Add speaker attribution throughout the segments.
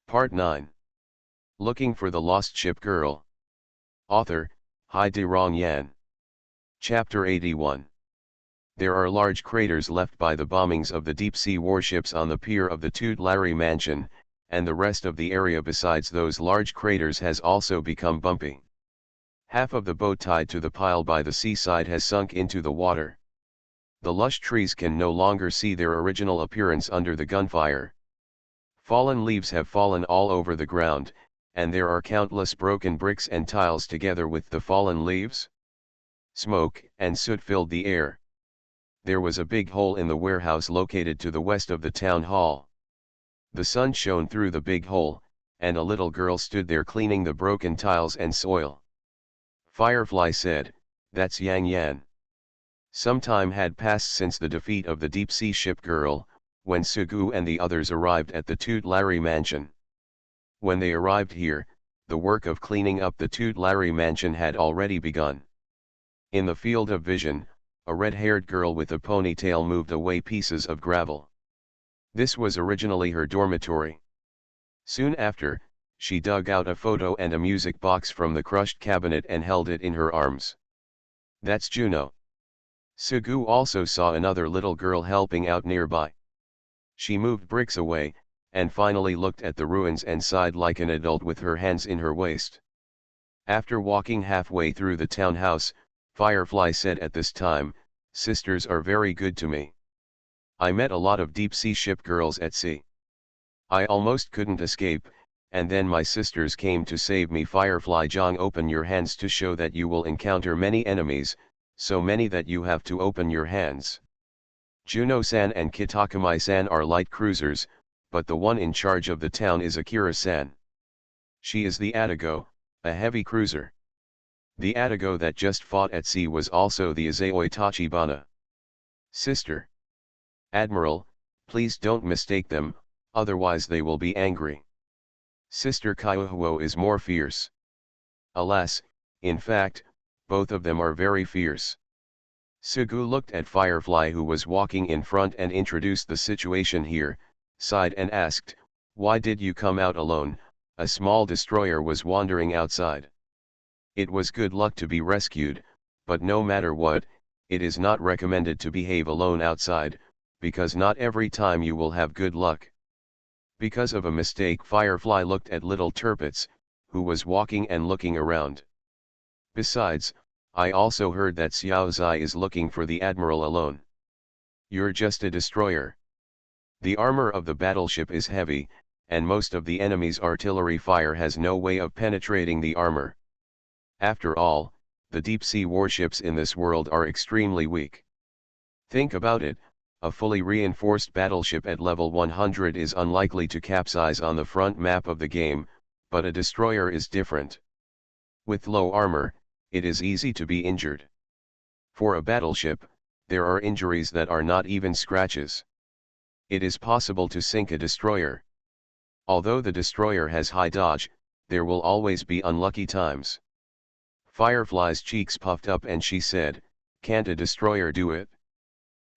Speaker 1: Part 9. Looking for the Lost Ship Girl. Author, Hai De Rong Yan. Chapter 81. There are large craters left by the bombings of the deep-sea warships on the pier of the Toot Larry Mansion, and the rest of the area besides those large craters has also become bumpy. Half of the boat tied to the pile by the seaside has sunk into the water. The lush trees can no longer see their original appearance under the gunfire. Fallen leaves have fallen all over the ground, and there are countless broken bricks and tiles together with the fallen leaves. Smoke and soot filled the air. There was a big hole in the warehouse located to the west of the town hall. The sun shone through the big hole, and a little girl stood there cleaning the broken tiles and soil. Firefly said, "That's Yang Yan." Some time had passed since the defeat of the deep-sea ship girl, when Sugu and the others arrived at the Toot Larry Mansion. When they arrived here, the work of cleaning up the Toot Larry Mansion had already begun. In the field of vision, a red-haired girl with a ponytail moved away pieces of gravel. This was originally her dormitory. Soon after, she dug out a photo and a music box from the crushed cabinet and held it in her arms. "That's Juno." Sugu also saw another little girl helping out nearby. She moved bricks away, and finally looked at the ruins and sighed like an adult with her hands in her waist. After walking halfway through the townhouse, Firefly said at this time, "Sisters are very good to me. I met a lot of deep-sea ship girls at sea. I almost couldn't escape, and then my sisters came to save me." Firefly Jong, open your hands to show that you will encounter many enemies, so many that you have to open your hands. Juno-san and Kitakamai-san are light cruisers, but the one in charge of the town is Akira-san. She is the Atago, a heavy cruiser. The Atago that just fought at sea was also the Azaoi Tachibana. Sister. Admiral, please don't mistake them, otherwise they will be angry. Sister Kaiuhuo is more fierce. Alas, in fact, both of them are very fierce. Sugu looked at Firefly, who was walking in front, and introduced the situation here, sighed and asked, "Why did you come out alone? A small destroyer was wandering outside." It was good luck to be rescued, but no matter what, it is not recommended to behave alone outside, because not every time you will have good luck. Because of a mistake, Firefly looked at little Turpitz, who was walking and looking around. "Besides, I also heard that Xiao Zai is looking for the Admiral alone. You're just a destroyer. The armor of the battleship is heavy, and most of the enemy's artillery fire has no way of penetrating the armor. After all, the deep-sea warships in this world are extremely weak. Think about it, a fully reinforced battleship at level 100 is unlikely to capsize on the front map of the game, but a destroyer is different. With low armor, it is easy to be injured. For a battleship, there are injuries that are not even scratches. It is possible to sink a destroyer. Although the destroyer has high dodge, there will always be unlucky times." Firefly's cheeks puffed up and she said, "Can't a destroyer do it?"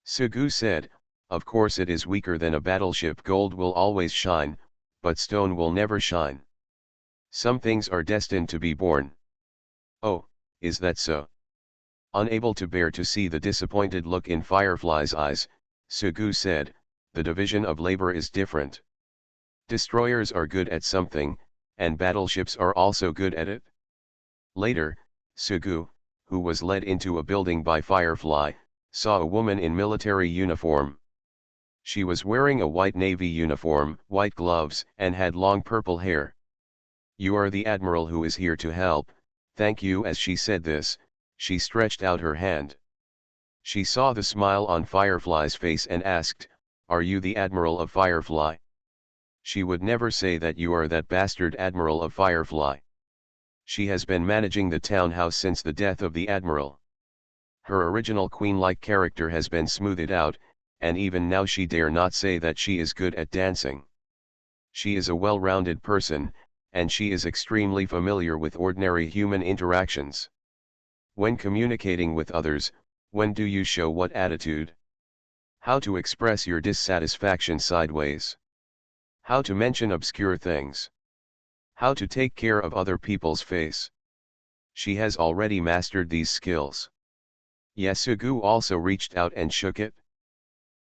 Speaker 1: Sugu said, "Of course it is weaker than a battleship. Gold will always shine, but stone will never shine. Some things are destined to be born." "Oh, is that so?" Unable to bear to see the disappointed look in Firefly's eyes, Sugu said, "The division of labor is different. Destroyers are good at something, and battleships are also good at it." Later, Sugu, who was led into a building by Firefly, saw a woman in military uniform. She was wearing a white navy uniform, white gloves, and had long purple hair. "You are the Admiral who is here to help, thank you." As she said this, she stretched out her hand. She saw the smile on Firefly's face and asked, "Are you the Admiral of Firefly?" She would never say that you are that bastard Admiral of Firefly. She has been managing the townhouse since the death of the Admiral. Her original queen-like character has been smoothed out, and even now she dare not say that she is good at dancing. She is a well-rounded person, and she is extremely familiar with ordinary human interactions. When communicating with others, when do you show what attitude? How to express your dissatisfaction sideways? How to mention obscure things. How to take care of other people's face. She has already mastered these skills. Yasugu also reached out and shook it.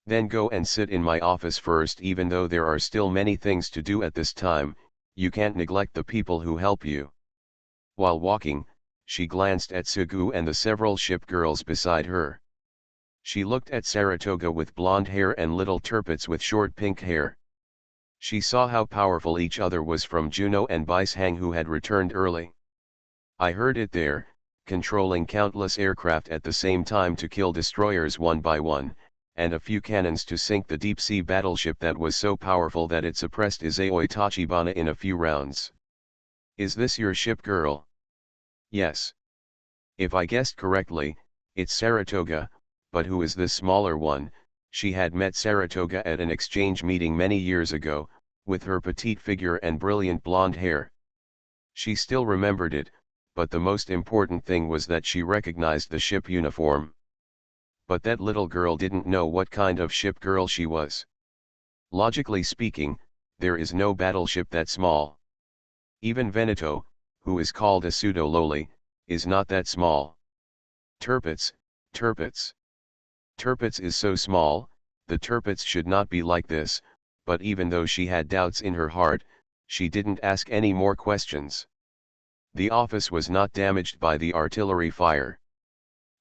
Speaker 1: Then go and sit in my office first. Even though there are still many things to do at this time, you can't neglect the people who help you. While walking, she glanced at Sugu and the several ship girls beside her. She looked at Saratoga with blonde hair and little Turpitz with short pink hair. She saw how powerful each other was from Juno and Bishang, who had returned early. I heard it there, controlling countless aircraft at the same time to kill destroyers one by one, and a few cannons to sink the deep-sea battleship that was so powerful that it suppressed Izao Tachibana in a few rounds. Is this your ship, girl? Yes. If I guessed correctly, it's Saratoga, but who is this smaller one? She had met Saratoga at an exchange meeting many years ago, with her petite figure and brilliant blonde hair. She still remembered it, but the most important thing was that she recognized the ship uniform. But that little girl didn't know what kind of ship girl she was. Logically speaking, there is no battleship that small. Even Veneto, who is called a pseudo-loli, is not that small. Turpitz, Turpitz. Turpitz is so small, the Turpitz should not be like this, but even though she had doubts in her heart, she didn't ask any more questions. The office was not damaged by the artillery fire.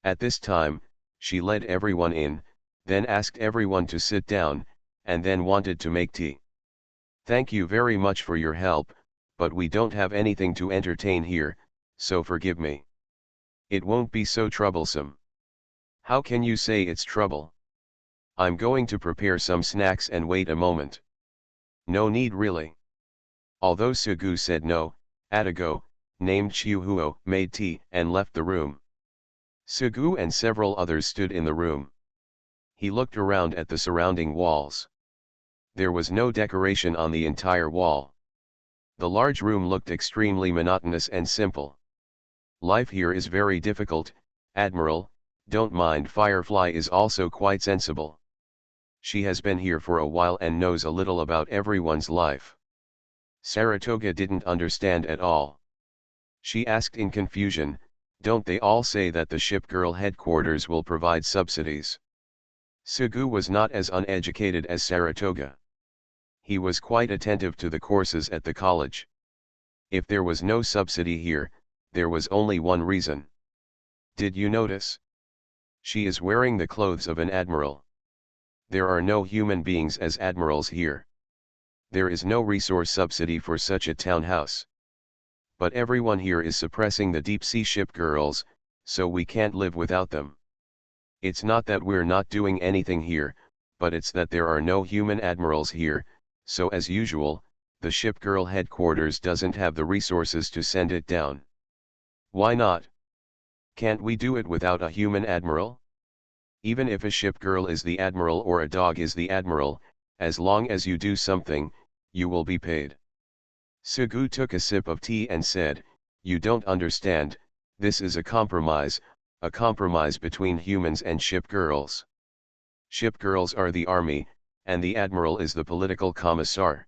Speaker 1: At this time, she led everyone in, then asked everyone to sit down, and then wanted to make tea. Thank you very much for your help, but we don't have anything to entertain here, so forgive me. It won't be so troublesome. How can you say it's trouble? I'm going to prepare some snacks and wait a moment. No need really. Although Sugu said no, Atago, named Chiuhuo, made tea and left the room. Sugu and several others stood in the room. He looked around at the surrounding walls. There was no decoration on the entire wall. The large room looked extremely monotonous and simple. Life here is very difficult, Admiral, don't mind. Firefly is also quite sensible. She has been here for a while and knows a little about everyone's life. Saratoga didn't understand at all. She asked in confusion, don't they all say that the ship girl headquarters will provide subsidies? Sugu was not as uneducated as Saratoga. He was quite attentive to the courses at the college. If there was no subsidy here, there was only one reason. Did you notice? She is wearing the clothes of an admiral. There are no human beings as admirals here. There is no resource subsidy for such a townhouse. But everyone here is suppressing the deep-sea ship girls, so we can't live without them. It's not that we're not doing anything here, but it's that there are no human admirals here, so as usual, the ship girl headquarters doesn't have the resources to send it down. Why not? Can't we do it without a human admiral? Even if a ship girl is the admiral or a dog is the admiral, as long as you do something, you will be paid. Sugu took a sip of tea and said, you don't understand, this is a compromise between humans and ship girls. Ship girls are the army, and the admiral is the political commissar.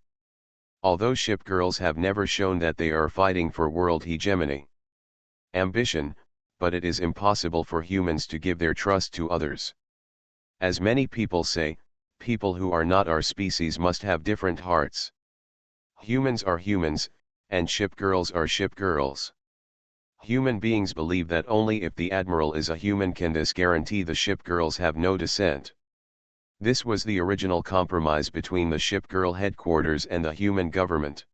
Speaker 1: Although ship girls have never shown that they are fighting for world hegemony. Ambition, but it is impossible for humans to give their trust to others. As many people say, people who are not our species must have different hearts. Humans are humans, and ship girls are ship girls. Human beings believe that only if the admiral is a human can this guarantee the ship girls have no dissent. This was the original compromise between the ship girl headquarters and the human government.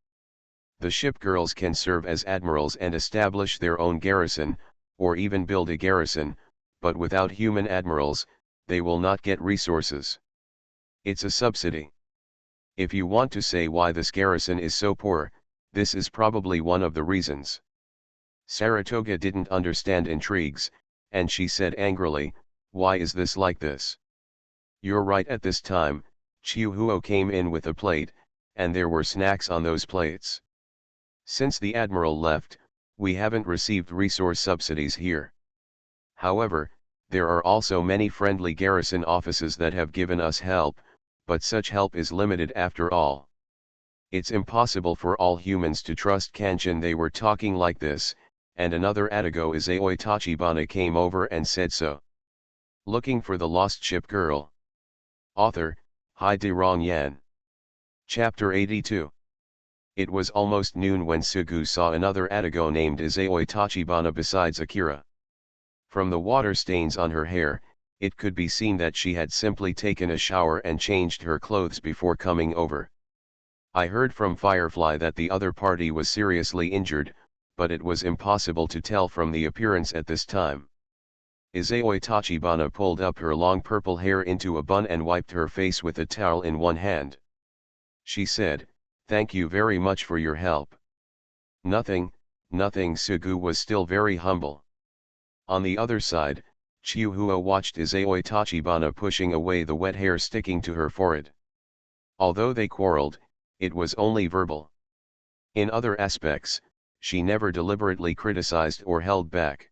Speaker 1: The ship girls can serve as admirals and establish their own garrison, or even build a garrison, but without human admirals, they will not get resources. It's a subsidy. If you want to say why this garrison is so poor, this is probably one of the reasons. Saratoga didn't understand intrigues, and she said angrily, why is this like this? You're right. At this time, Chiuhuo came in with a plate, and there were snacks on those plates. Since the admiral left, we haven't received resource subsidies here. However, there are also many friendly garrison offices that have given us help, but such help is limited after all. It's impossible for all humans to trust Kanchan. They were talking like this, and another Atago Izayoi Tachibana came over and said so. Looking for the lost ship girl. Author, Hai De Rong Yan. Chapter 82. It was almost noon when Sugu saw another Atago named Izayoi Tachibana besides Akira. From the water stains on her hair, it could be seen that she had simply taken a shower and changed her clothes before coming over. I heard from Firefly that the other party was seriously injured, but it was impossible to tell from the appearance at this time. Izayoi Tachibana pulled up her long purple hair into a bun and wiped her face with a towel in one hand. She said, "Thank you very much for your help." "Nothing, nothing." Sugu was still very humble. On the other side, Chiuhuo watched Izayoi Tachibana pushing away the wet hair sticking to her forehead. Although they quarreled, it was only verbal. In other aspects, she never deliberately criticized or held back.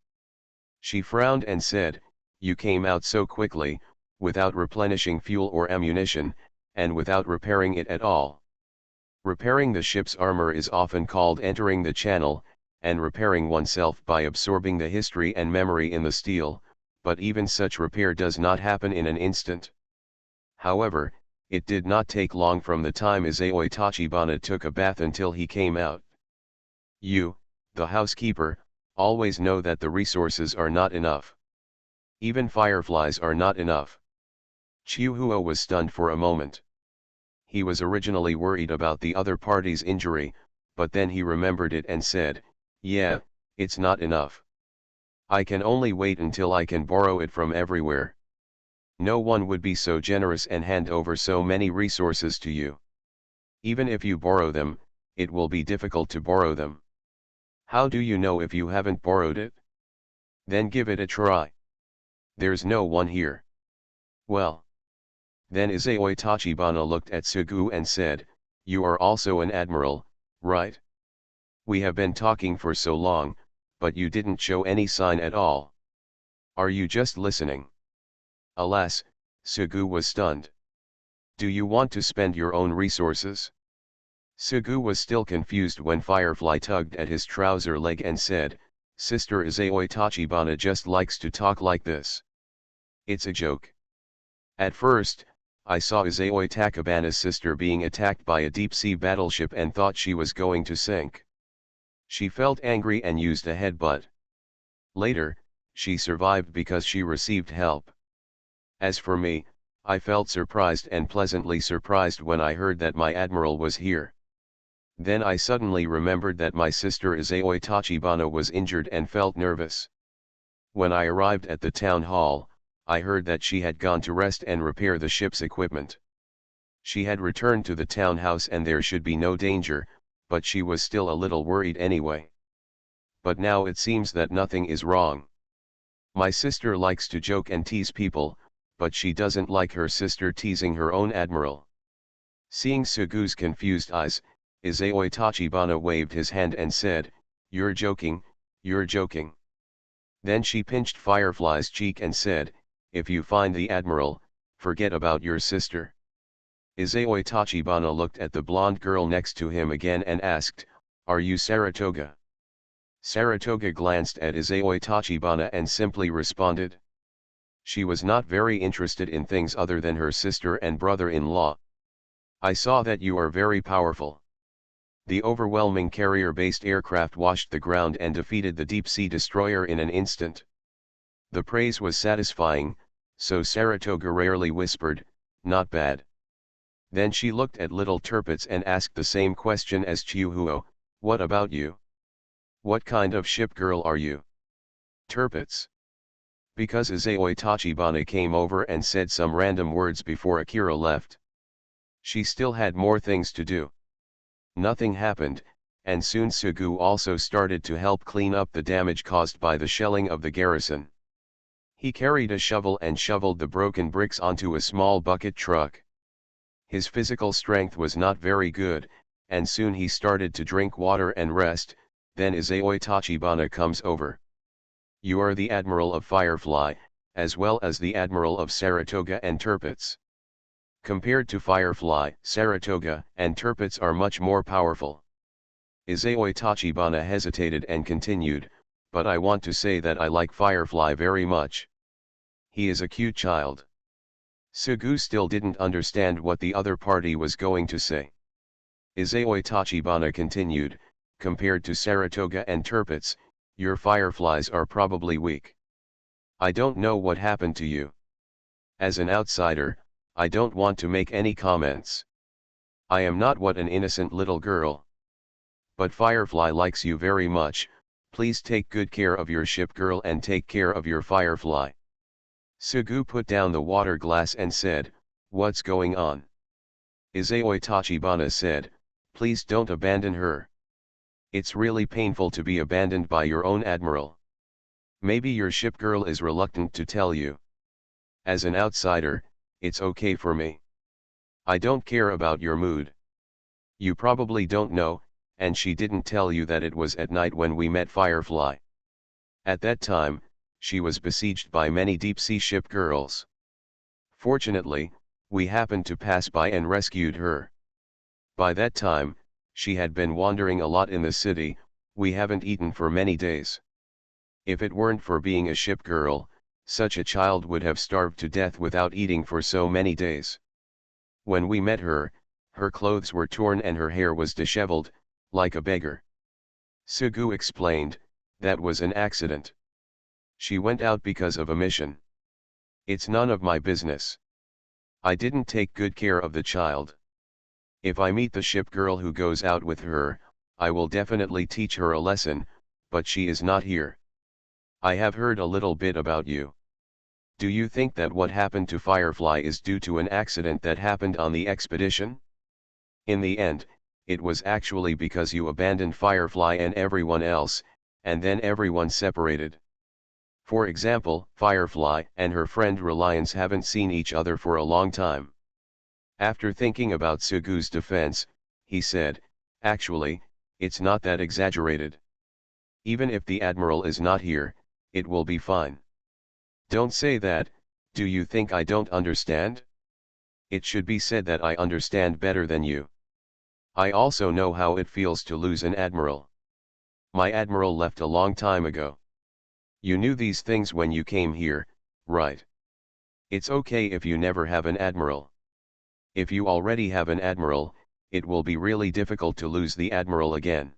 Speaker 1: She frowned and said, "You came out so quickly, without replenishing fuel or ammunition, and without repairing it at all." Repairing the ship's armor is often called entering the channel, and repairing oneself by absorbing the history and memory in the steel, but even such repair does not happen in an instant. However, it did not take long from the time Izayoi Tachibana took a bath until he came out. "You, the housekeeper, always know that the resources are not enough. Even fireflies are not enough." Chiuhuo was stunned for a moment. He was originally worried about the other party's injury, but then he remembered it and said, "Yeah, it's not enough. I can only wait until I can borrow it from everywhere. No one would be so generous and hand over so many resources to you. Even if you borrow them, it will be difficult to borrow them." "How do you know if you haven't borrowed it?" "Then give it a try. There's no one here." "Well." Then Izayoi Tachibana looked at Sugu and said, "You are also an admiral, right? We have been talking for so long, but you didn't show any sign at all. Are you just listening?" Alas, Sugu was stunned. "Do you want to spend your own resources?" Sugu was still confused when Firefly tugged at his trouser leg and said, "Sister Izayoi Tachibana just likes to talk like this. It's a joke." At first, I saw Izayoi Tachibana's sister being attacked by a deep-sea battleship and thought she was going to sink. She felt angry and used a headbutt. Later, she survived because she received help. As for me, I felt surprised and pleasantly surprised when I heard that my admiral was here. Then I suddenly remembered that my sister Izayoi Tachibana was injured and felt nervous. When I arrived at the town hall, I heard that she had gone to rest and repair the ship's equipment. She had returned to the townhouse and there should be no danger, but she was still a little worried anyway. But now it seems that nothing is wrong. My sister likes to joke and tease people, but she doesn't like her sister teasing her own admiral." Seeing Sugu's confused eyes, Izayoi Tachibana waved his hand and said, "You're joking, you're joking." Then she pinched Firefly's cheek and said, "If you find the admiral, forget about your sister." Izayoi Tachibana looked at the blonde girl next to him again and asked, "Are you Saratoga?" Saratoga glanced at Izayoi Tachibana and simply responded. She was not very interested in things other than her sister and brother-in-law. "I saw that you are very powerful." The overwhelming carrier-based aircraft washed the ground and defeated the deep-sea destroyer in an instant. The praise was satisfying, so Saratoga rarely whispered, "Not bad." Then she looked at little Turpitz and asked the same question as Chiuhuo, "What about you? What kind of ship girl are you?" "Turpitz." Because Izayoi Tachibana came over and said some random words before Akira left. She still had more things to do. Nothing happened, and soon Sugu also started to help clean up the damage caused by the shelling of the garrison. He carried a shovel and shoveled the broken bricks onto a small bucket truck. His physical strength was not very good, and soon he started to drink water and rest. Then Izayoi Tachibana comes over. "You are the Admiral of Firefly, as well as the Admiral of Saratoga and Turpitz. Compared to Firefly, Saratoga and Tirpitz are much more powerful. Izao Tachibana hesitated and continued, but I want to say that I like Firefly very much. He is a cute child. Sugu still didn't understand what the other party was going to say. Izao Tachibana continued, compared to Saratoga and Tirpitz, your fireflies are probably weak. I don't know what happened to you. As an outsider, I don't want to make any comments. I am not what an innocent little girl. But Firefly likes you very much, please take good care of your ship girl and take care of your Firefly. Sugu put down the water glass and said, what's going on? Izao Tachibana said, please don't abandon her. It's really painful to be abandoned by your own admiral. Maybe your ship girl is reluctant to tell you. As an outsider, it's okay for me. I don't care about your mood. You probably don't know, and she didn't tell you that it was at night when we met Firefly. At that time, she was besieged by many deep-sea ship girls. Fortunately, we happened to pass by and rescued her. By that time, she had been wandering a lot in the city, we haven't eaten for many days. If it weren't for being a ship girl, such a child would have starved to death without eating for so many days. When we met her, her clothes were torn and her hair was disheveled, like a beggar. Sugu explained, that was an accident. She went out because of a mission. It's none of my business. I didn't take good care of the child. If I meet the ship girl who goes out with her, I will definitely teach her a lesson, but she is not here. I have heard a little bit about you. Do you think that what happened to Firefly is due to an accident that happened on the expedition? In the end, it was actually because you abandoned Firefly and everyone else, and then everyone separated. For example, Firefly and her friend Reliance haven't seen each other for a long time. After thinking about Sugu's defense, he said, actually, it's not that exaggerated. Even if the Admiral is not here, it will be fine. Don't say that, do you think I don't understand? It should be said that I understand better than you. I also know how it feels to lose an Admiral. My Admiral left a long time ago. You knew these things when you came here, right? It's okay if you never have an Admiral. If you already have an Admiral, it will be really difficult to lose the Admiral again.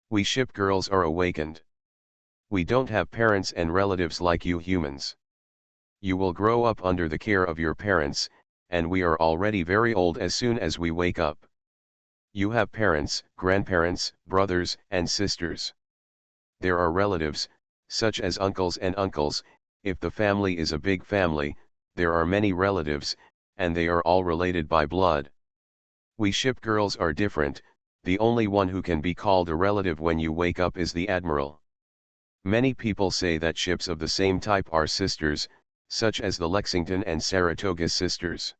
Speaker 1: We ship girls are awakened. We don't have parents and relatives like you humans. You will grow up under the care of your parents, and we are already very old as soon as we wake up. You have parents, grandparents, brothers, and sisters. There are relatives, such as uncles and uncles. If the family is a big family, there are many relatives, and they are all related by blood. We ship girls are different, the only one who can be called a relative when you wake up is the Admiral. Many people say that ships of the same type are sisters, such as the Lexington and Saratoga sisters.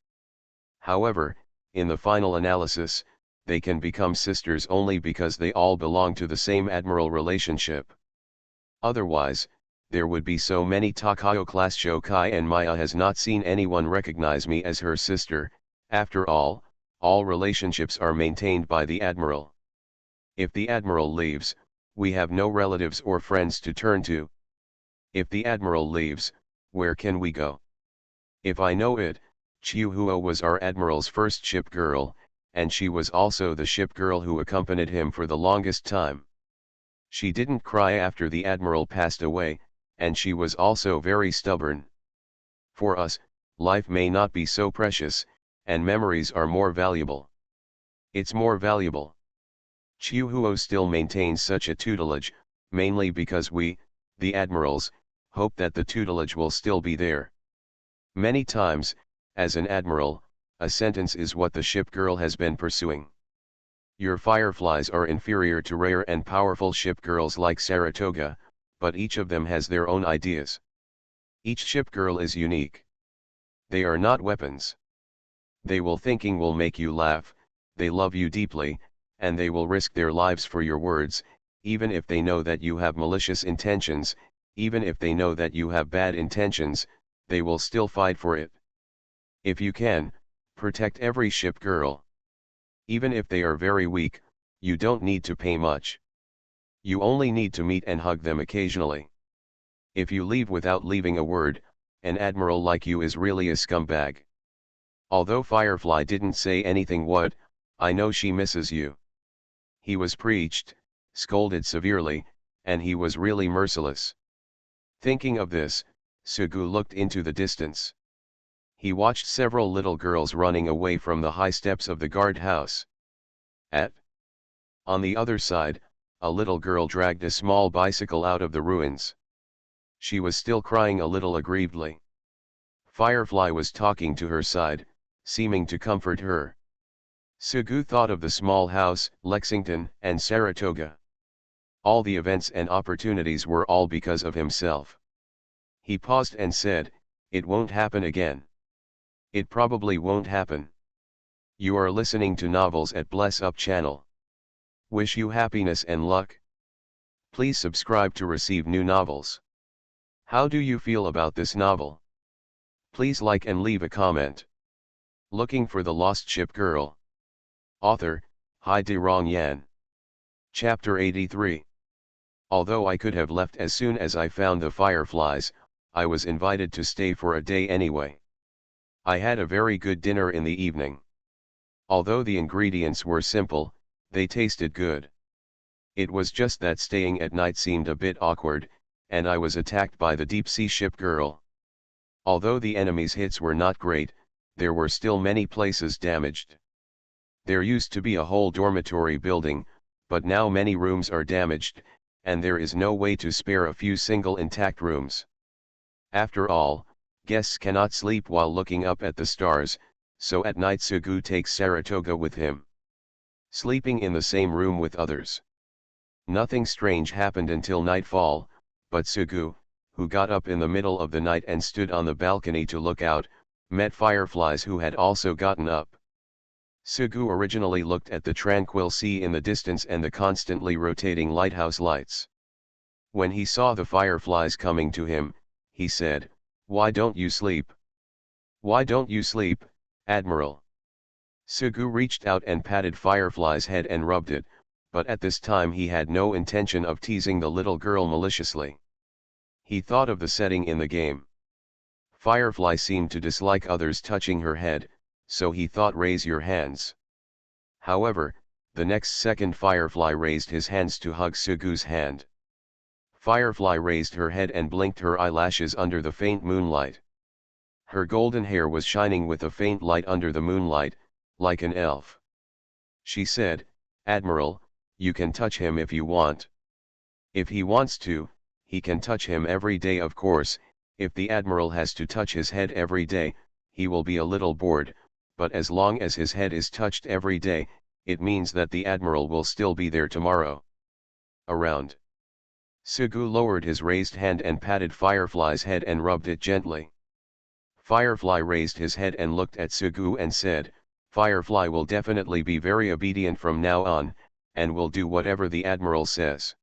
Speaker 1: However, in the final analysis, they can become sisters only because they all belong to the same Admiral relationship. Otherwise, there would be so many Takao class Shokai and Maya has not seen anyone recognize me as her sister. After all relationships are maintained by the Admiral. If the Admiral leaves, we have no relatives or friends to turn to. If the Admiral leaves, where can we go? If I know it, Chihuo was our Admiral's first ship girl, and she was also the ship girl who accompanied him for the longest time. She didn't cry after the Admiral passed away, and she was also very stubborn. For us, life may not be so precious, and memories are more valuable. It's more valuable. Chihuo still maintains such a tutelage, mainly because we, the admirals, hope that the tutelage will still be there. Many times, as an admiral, a sentence is what the ship girl has been pursuing. Your fireflies are inferior to rare and powerful ship girls like Saratoga, but each of them has their own ideas. Each ship girl is unique. They are not weapons. They will make you laugh, they love you deeply, and they will risk their lives for your words, even if they know that you have malicious intentions, even if they know that you have bad intentions, they will still fight for it. If you can, Protect every ship girl. Even if they are very weak, you don't need to pay much. You only need to meet and hug them occasionally. If you leave without leaving a word, an admiral like you is really a scumbag. Although Firefly didn't say anything, what, I know she misses you. He was preached, scolded severely, and he was really merciless. Thinking of this, Sugu looked into the distance. He watched several little girls running away from the high steps of the guardhouse. On the other side, a little girl dragged a small bicycle out of the ruins. She was still crying a little aggrievedly. Firefly was talking to her side, seeming to comfort her. Sugu thought of the small house, Lexington, and Saratoga. All the events and opportunities were all because of himself. He paused and said, "It won't happen again. It probably won't happen." You are listening to Novels at Bless Up channel. Wish you happiness and luck. Please subscribe to receive new novels. How do you feel about this novel? Please like and leave a comment. Looking for the Lost Ship Girl. Author, Hai De Rong Yan. Chapter 83. Although I could have left as soon as I found the fireflies, I was invited to stay for a day anyway. I had a very good dinner in the evening. Although the ingredients were simple, they tasted good. It was just that staying at night seemed a bit awkward, and I was attacked by the deep-sea ship girl. Although the enemy's hits were not great, there were still many places damaged. There used to be a whole dormitory building, but now many rooms are damaged, and there is no way to spare a few single intact rooms. After all, guests cannot sleep while looking up at the stars, so at night Sugu takes Saratoga with him. Sleeping in the same room with others. Nothing strange happened until nightfall, but Sugu, who got up in the middle of the night and stood on the balcony to look out, met fireflies who had also gotten up. Sugu originally looked at the tranquil sea in the distance and the constantly rotating lighthouse lights. When he saw the fireflies coming to him, he said, "Why don't you sleep? Why don't you sleep, Admiral?" Sugu reached out and patted Firefly's head and rubbed it, but at this time he had no intention of teasing the little girl maliciously. He thought of the setting in the game. Firefly seemed to dislike others touching her head, so he thought, "Raise your hands." However, the next second Firefly raised his hands to hug Sugu's hand. Firefly raised her head and blinked her eyelashes under the faint moonlight. Her golden hair was shining with a faint light under the moonlight, like an elf. She said, "Admiral, you can touch him if you want. If he wants to, he can touch him every day. Of course, if the Admiral has to touch his head every day, he will be a little bored, but as long as his head is touched every day, it means that the Admiral will still be there tomorrow. Around." Sugu lowered his raised hand and patted Firefly's head and rubbed it gently. Firefly raised his head and looked at Sugu and said, "Firefly will definitely be very obedient from now on, and will do whatever the Admiral says.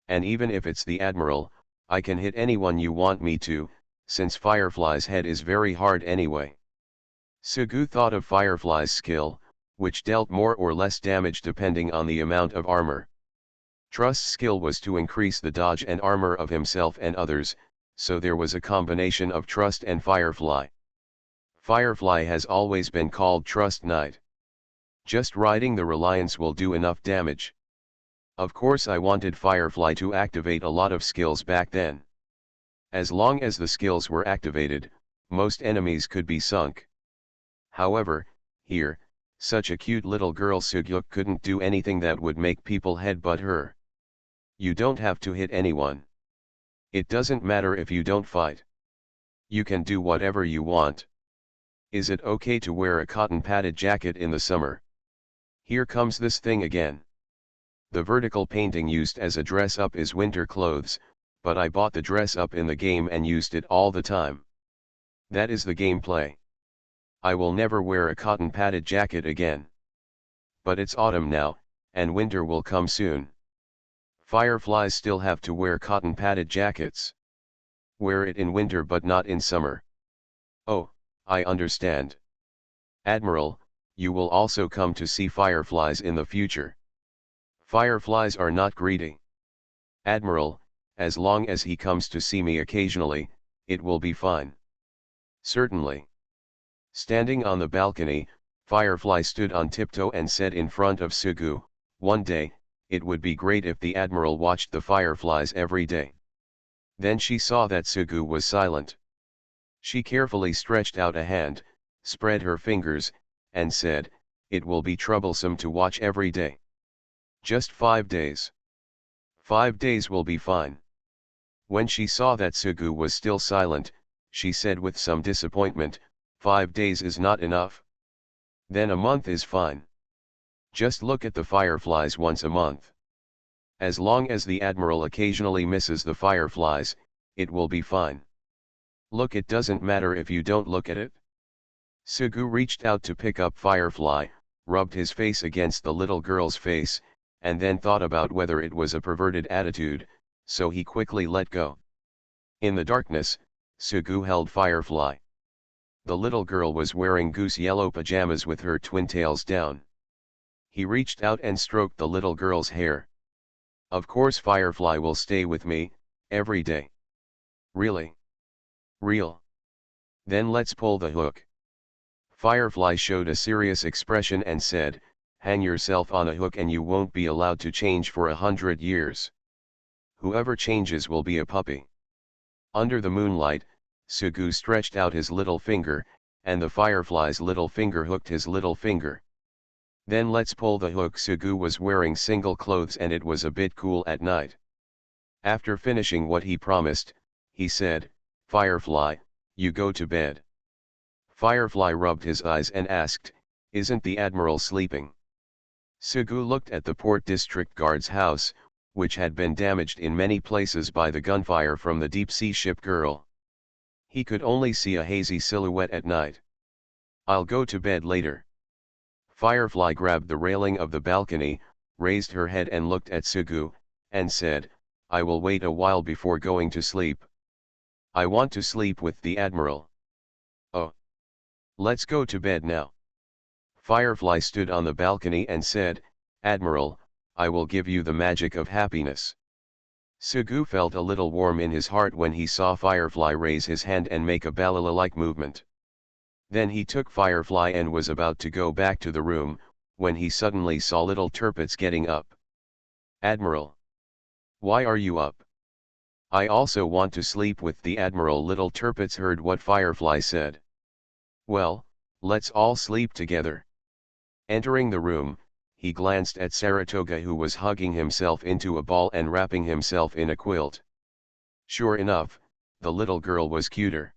Speaker 1: And even if it's the Admiral, I can hit anyone you want me to, since Firefly's head is very hard anyway." Sugu thought of Firefly's skill, which dealt more or less damage depending on the amount of armor. Trust's skill was to increase the dodge and armor of himself and others, so there was a combination of Trust and Firefly. Firefly has always been called Trust Knight. Just riding the Reliance will do enough damage. Of course I wanted Firefly to activate a lot of skills back then. As long as the skills were activated, most enemies could be sunk. However, here, such a cute little girl Sugyuk couldn't do anything that would make people headbutt her. You don't have to hit anyone. It doesn't matter if you don't fight. You can do whatever you want. Is it okay to wear a cotton padded jacket in the summer? Here comes this thing again. The vertical painting used as a dress up is winter clothes, but I bought the dress up in the game and used it all the time. That is the gameplay. I will never wear a cotton padded jacket again. But it's autumn now, and winter will come soon. Fireflies still have to wear cotton padded jackets. Wear it in winter but not in summer. Oh, I understand. Admiral, you will also come to see fireflies in the future. Fireflies are not greedy. Admiral, as long as he comes to see me occasionally, it will be fine. Certainly. Standing on the balcony, Firefly stood on tiptoe and said in front of Sugu, one day, it would be great if the Admiral watched the fireflies every day. Then she saw that Sugu was silent. She carefully stretched out a hand, spread her fingers, and said, it will be troublesome to watch every day. Just 5 days. 5 days will be fine. When she saw that Sugu was still silent, she said with some disappointment, 5 days is not enough. Then a month is fine. Just look at the fireflies once a month. As long as the Admiral occasionally misses the fireflies, it will be fine. Look, it doesn't matter if you don't look at it. Sugu reached out to pick up Firefly, rubbed his face against the little girl's face, and then thought about whether it was a perverted attitude, so he quickly let go. In the darkness, Sugu held Firefly. The little girl was wearing goose yellow pajamas with her twin tails down. He reached out and stroked the little girl's hair. Of course Firefly will stay with me, every day. Really? Real? Then let's pull the hook. Firefly showed a serious expression and said, hang yourself on a hook and you won't be allowed to change for 100 years. Whoever changes will be a puppy. Under the moonlight, Sugu stretched out his little finger, and the firefly's little finger hooked his little finger. Then let's pull the hook. Sugu was wearing single clothes and it was a bit cool at night. After finishing what he promised, he said, Firefly, you go to bed. Firefly rubbed his eyes and asked, isn't the Admiral sleeping? Sugu looked at the Port District Guard's house, which had been damaged in many places by the gunfire from the deep-sea ship girl. He could only see a hazy silhouette at night. I'll go to bed later. Firefly grabbed the railing of the balcony, raised her head and looked at Sugu, and said, I will wait a while before going to sleep. I want to sleep with the Admiral. Oh. Let's go to bed now. Firefly stood on the balcony and said, Admiral, I will give you the magic of happiness. Sugu felt a little warm in his heart when he saw Firefly raise his hand and make a balala-like movement. Then he took Firefly and was about to go back to the room, when he suddenly saw little Turpits getting up. Admiral. Why are you up? I also want to sleep with the Admiral. Little Turpits heard what Firefly said. Well, let's all sleep together. Entering the room, he glanced at Saratoga, who was hugging himself into a ball and wrapping himself in a quilt. Sure enough, the little girl was cuter.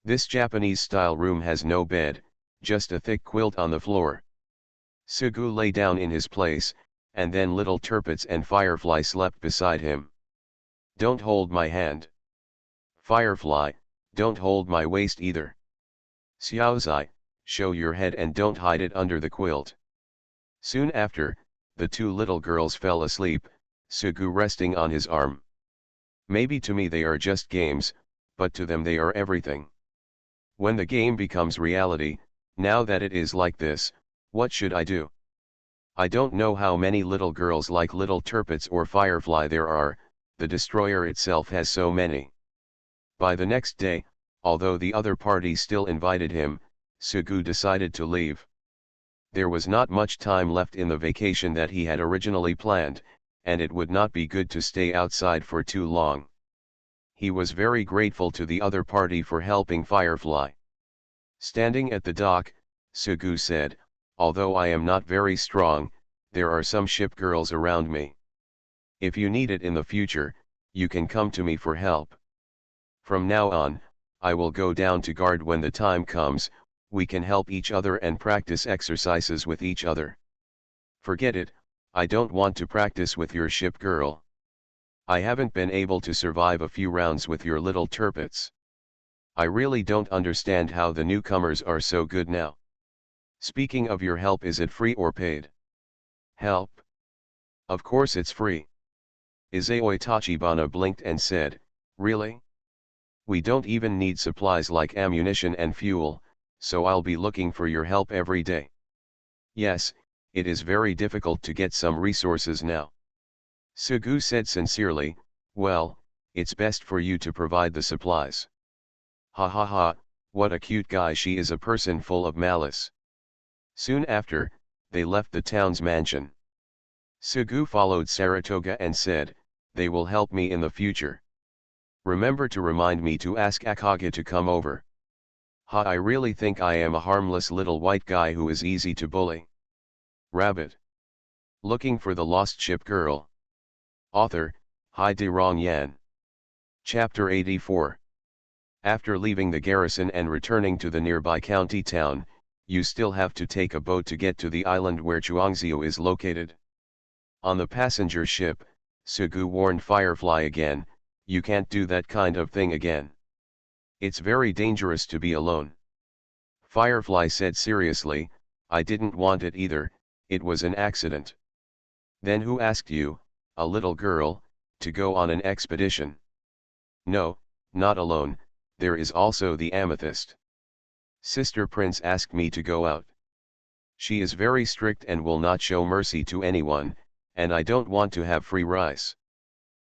Speaker 1: This Japanese-style room has no bed, just a thick quilt on the floor. Sugu lay down in his place, and then little Turpits and Firefly slept beside him. Don't hold my hand. Firefly, don't hold my waist either. Xiaozai, show your head and don't hide it under the quilt. Soon after, the two little girls fell asleep, Sugu resting on his arm. Maybe to me they are just games, but to them they are everything. When the game becomes reality, now that it is like this, what should I do? I don't know how many little girls like little Turpits or Firefly there are, the destroyer itself has so many. By the next day, although the other party still invited him, Sugu decided to leave. There was not much time left in the vacation that he had originally planned, and it would not be good to stay outside for too long. He was very grateful to the other party for helping Firefly. Standing at the dock, Sugu said, although I am not very strong, there are some ship girls around me. If you need it in the future, you can come to me for help. From now on, I will go down to guard when the time comes. We can help each other and practice exercises with each other. Forget it, I don't want to practice with your ship girl. I haven't been able to survive a few rounds with your little Turpits. I really don't understand how the newcomers are so good now. Speaking of your help, is it free or paid? Help? Of course it's free. Izayoi Tachibana blinked and said, really? We don't even need supplies like ammunition and fuel, so I'll be looking for your help every day. Yes, it is very difficult to get some resources now. Sugu said sincerely, well, it's best for you to provide the supplies. Ha ha ha, what a cute guy, she is a person full of malice. Soon after, they left the town's mansion. Sugu followed Saratoga and said, they will help me in the future. Remember to remind me to ask Akage to come over. Ha, I really think I am a harmless little white guy who is easy to bully. Rabbit. Looking for the Lost Ship Girl. Author, Hai Rong Yan. Chapter 84. After leaving the garrison and returning to the nearby county town, you still have to take a boat to get to the island where Chuangzhou is located. On the passenger ship, Sugu warned Firefly again, you can't do that kind of thing again. It's very dangerous to be alone. Firefly said seriously, I didn't want it either, it was an accident. Then who asked you, a little girl, to go on an expedition? No, not alone, there is also the Amethyst. Sister Prince asked me to go out. She is very strict and will not show mercy to anyone, and I don't want to have free rice.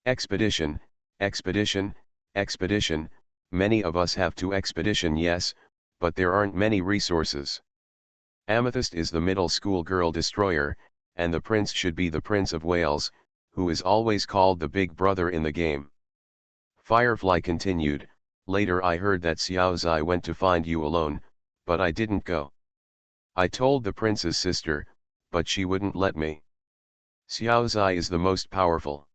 Speaker 1: Expedition, expedition, expedition, many of us have to expedition, yes, but there aren't many resources. Amethyst is the middle school girl destroyer, and the prince should be the Prince of Wales, who is always called the big brother in the game. Firefly continued, later I heard that Xiaozai went to find you alone, but I didn't go. I told the prince's sister, but she wouldn't let me. Xiaozai is the most powerful.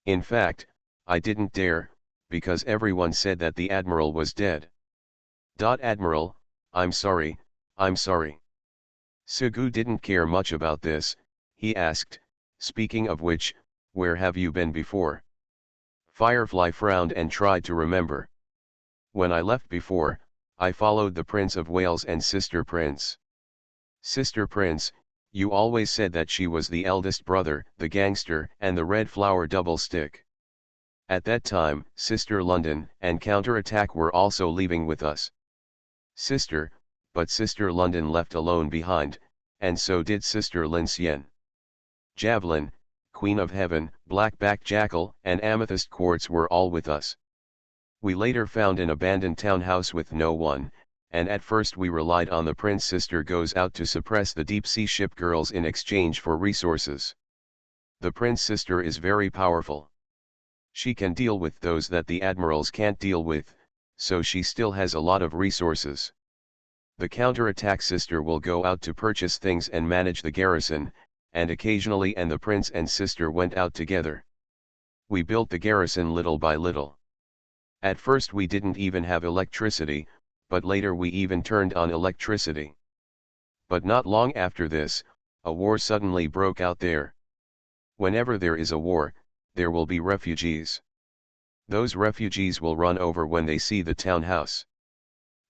Speaker 1: In fact, I didn't dare, because everyone said that the admiral was dead. Admiral, I'm sorry, I'm sorry. Sugu didn't care much about this, he asked, speaking of which, where have you been before? Firefly frowned and tried to remember. When I left before, I followed the Prince of Wales and Sister Prince. Sister Prince, you always said that she was the eldest brother, the gangster, and the red flower double stick. At that time, Sister London and Counterattack were also leaving with us. Sister, but Sister London left alone behind, and so did Sister Lin Xian. Javelin, Queen of Heaven, Blackback Jackal, and Amethyst Quartz were all with us. We later found an abandoned townhouse with no one, and at first we relied on the Prince Sister goes out to suppress the deep-sea ship girls in exchange for resources. The Prince Sister is very powerful. She can deal with those that the admirals can't deal with, so she still has a lot of resources. The Counterattack Sister will go out to purchase things and manage the garrison, and occasionally and the Prince and Sister went out together. We built the garrison little by little. At first we didn't even have electricity, but later we even turned on electricity. But not long after this, a war suddenly broke out there. Whenever there is a war, there will be refugees. Those refugees will run over when they see the townhouse.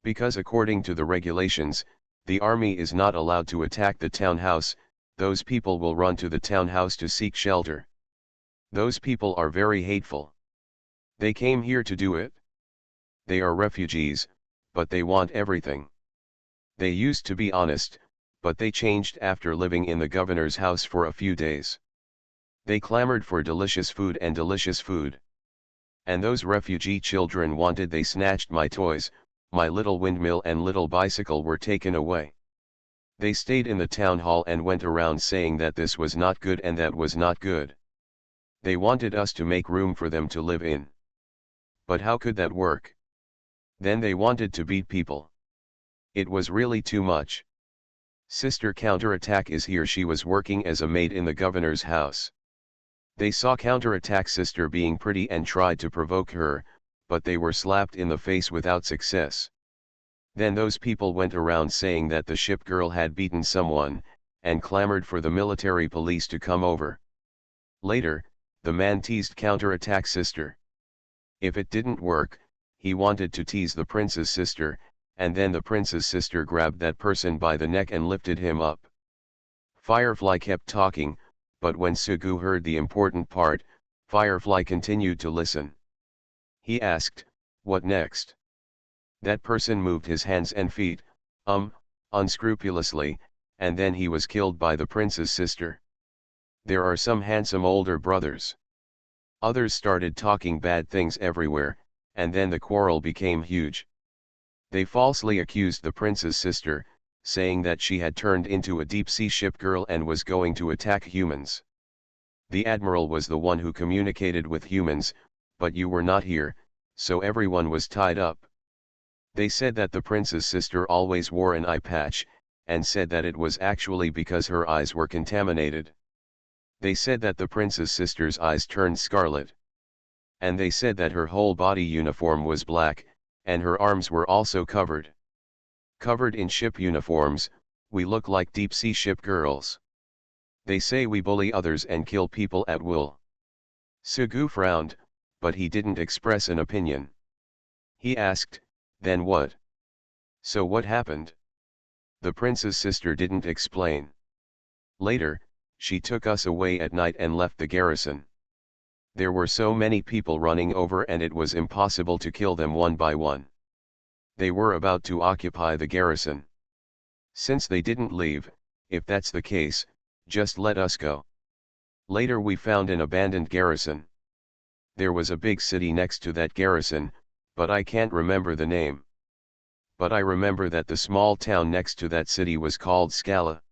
Speaker 1: Because according to the regulations, the army is not allowed to attack the townhouse, those people will run to the townhouse to seek shelter. Those people are very hateful. They came here to do it. They are refugees, but they want everything. They used to be honest, but they changed after living in the governor's house for a few days. They clamored for delicious food and delicious food. And those refugee children wanted, they snatched my toys, my little windmill and little bicycle were taken away. They stayed in the town hall and went around saying that this was not good and that was not good. They wanted us to make room for them to live in. But how could that work? Then they wanted to beat people. It was really too much. Sister Counterattack is here. She was working as a maid in the governor's house. They saw Counterattack Sister being pretty and tried to provoke her, but they were slapped in the face without success. Then those people went around saying that the ship girl had beaten someone, and clamored for the military police to come over. Later, the man teased Counterattack Sister. If it didn't work, he wanted to tease the prince's sister, and then the prince's sister grabbed that person by the neck and lifted him up. Firefly kept talking, but when Sugu heard the important part, Firefly continued to listen. He asked, "What next?" That person moved his hands and feet, Um, unscrupulously, and then he was killed by the prince's sister. There are some handsome older brothers. Others started talking bad things everywhere, and then the quarrel became huge. They falsely accused the prince's sister, saying that she had turned into a deep-sea ship girl and was going to attack humans. The admiral was the one who communicated with humans, but you were not here, so everyone was tied up. They said that the prince's sister always wore an eye patch, and said that it was actually because her eyes were contaminated. They said that the prince's sister's eyes turned scarlet. And they said that her whole body uniform was black, and her arms were also covered. Covered in ship uniforms, we look like deep-sea ship girls. They say we bully others and kill people at will. Sugu frowned, but he didn't express an opinion. He asked, then what? So what happened? The prince's sister didn't explain. Later, she took us away at night and left the garrison. There were so many people running over and it was impossible to kill them one by one. They were about to occupy the garrison. Since they didn't leave, if that's the case, just let us go. Later we found an abandoned garrison. There was a big city next to that garrison, but I can't remember the name. But I remember that the small town next to that city was called Scala.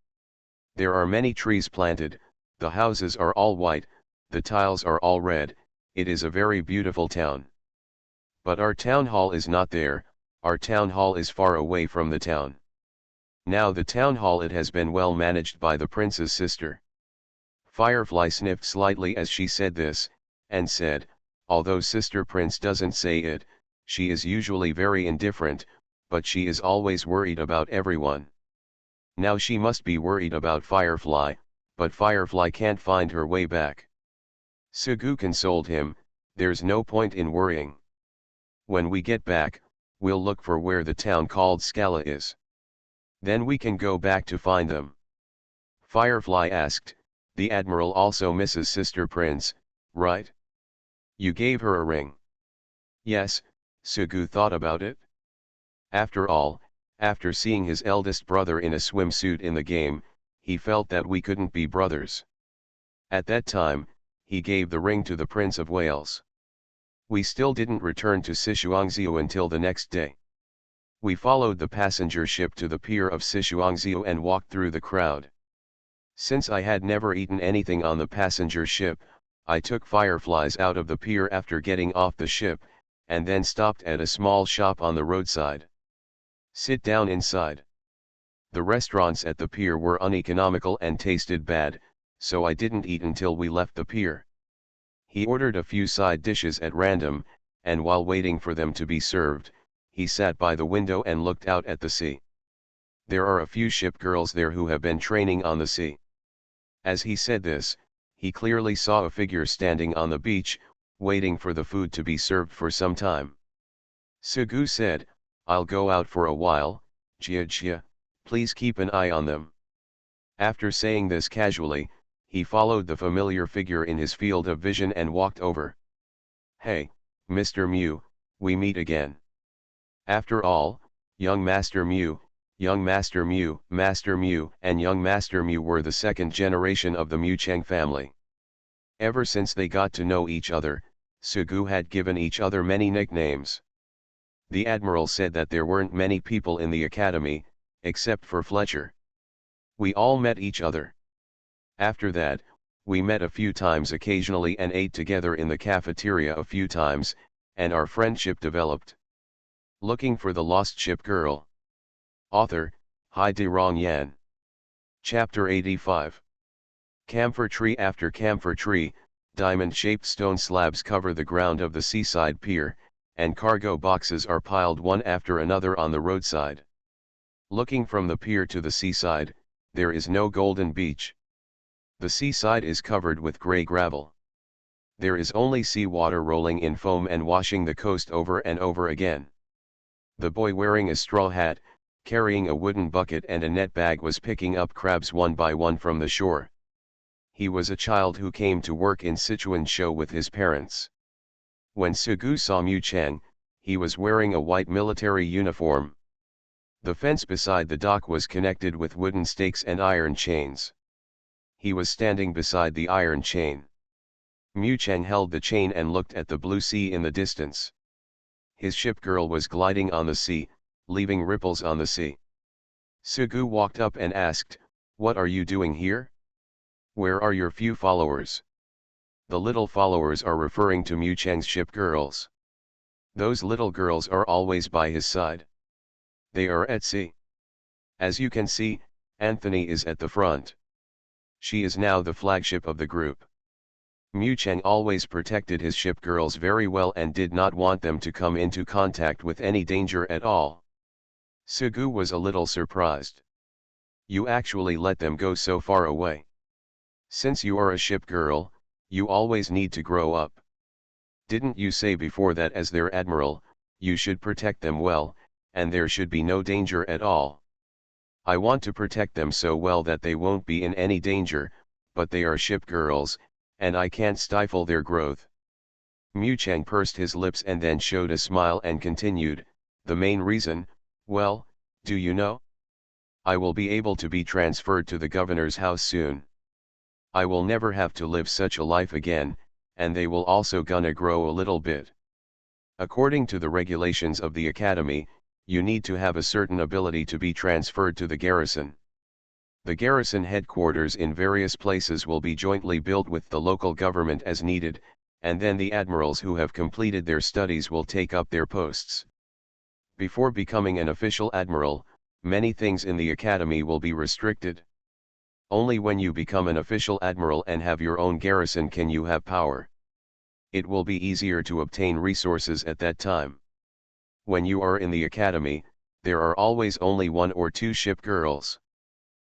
Speaker 1: There are many trees planted, the houses are all white, the tiles are all red, it is a very beautiful town. But our town hall is not there, our town hall is far away from the town. Now the town hall it has been well managed by the prince's sister. Firefly sniffed slightly as she said this, and said, although sister prince doesn't say it, she is usually very indifferent, but she is always worried about everyone. Now she must be worried about Firefly, but Firefly can't find her way back. Sugu consoled him, there's no point in worrying. When we get back, we'll look for where the town called Scala is. Then we can go back to find them. Firefly asked, the admiral also misses sister prince, right? You gave her a ring. Yes, Sugu thought about it. After all, after seeing his eldest brother in a swimsuit in the game, he felt that we couldn't be brothers. At that time, he gave the ring to the Prince of Wales. We still didn't return to Sichuanxiu until the next day. We followed the passenger ship to the pier of Sichuanxiu and walked through the crowd. Since I had never eaten anything on the passenger ship, I took Fireflies out of the pier after getting off the ship, and then stopped at a small shop on the roadside. Sit down inside. The restaurants at the pier were uneconomical and tasted bad, so I didn't eat until we left the pier. He ordered a few side dishes at random, and while waiting for them to be served, he sat by the window and looked out at the sea. There are a few ship girls there who have been training on the sea. As he said this, he clearly saw a figure standing on the beach, waiting for the food to be served for some time. Sugu said, I'll go out for a while, Jia, please keep an eye on them. After saying this casually, he followed the familiar figure in his field of vision and walked over. Hey, Mr. Mew, we meet again. After all, young Master Mew, Master Mew, and young Master Mew were the second generation of the Mewchang family. Ever since they got to know each other, Sugu had given each other many nicknames. The admiral said that there weren't many people in the academy, except for Fletcher. We all met each other. After that, we met a few times occasionally and ate together in the cafeteria a few times, and our friendship developed. Looking for the Lost Ship Girl. Author, Hai De Rong Yan. Chapter 85. Camphor tree after camphor tree, diamond-shaped stone slabs cover the ground of the seaside pier, and cargo boxes are piled one after another on the roadside. Looking from the pier to the seaside, there is no golden beach. The seaside is covered with grey gravel. There is only sea water rolling in foam and washing the coast over and over again. The boy wearing a straw hat, carrying a wooden bucket and a net bag was picking up crabs one by one from the shore. He was a child who came to work in Sichuanxiu with his parents. When Sugu saw Mewchang, he was wearing a white military uniform. The fence beside the dock was connected with wooden stakes and iron chains. He was standing beside the iron chain. Mu Cheng held the chain and looked at the blue sea in the distance. His ship girl was gliding on the sea, leaving ripples on the sea. Sugu walked up and asked, "What are you doing here? Where are your few followers?" The little followers are referring to Mu Cheng's ship girls. Those little girls are always by his side. They are at sea. As you can see, Anthony is at the front. She is now the flagship of the group. Mu Cheng always protected his ship girls very well and did not want them to come into contact with any danger at all. Sugu was a little surprised. You actually let them go so far away. Since you are a ship girl, you always need to grow up. Didn't you say before that as their admiral, you should protect them well, and there should be no danger at all? I want to protect them so well that they won't be in any danger, but they are ship girls, and I can't stifle their growth. Mu Cheng pursed his lips and then showed a smile and continued, the main reason, well, do you know? I will be able to be transferred to the governor's house soon. I will never have to live such a life again, and they will also gonna grow a little bit. According to the regulations of the academy, you need to have a certain ability to be transferred to the garrison. The garrison headquarters in various places will be jointly built with the local government as needed, and then the admirals who have completed their studies will take up their posts. Before becoming an official admiral, many things in the academy will be restricted. Only when you become an official admiral and have your own garrison can you have power. It will be easier to obtain resources at that time. When you are in the academy, there are always only 1 or 2 ship girls.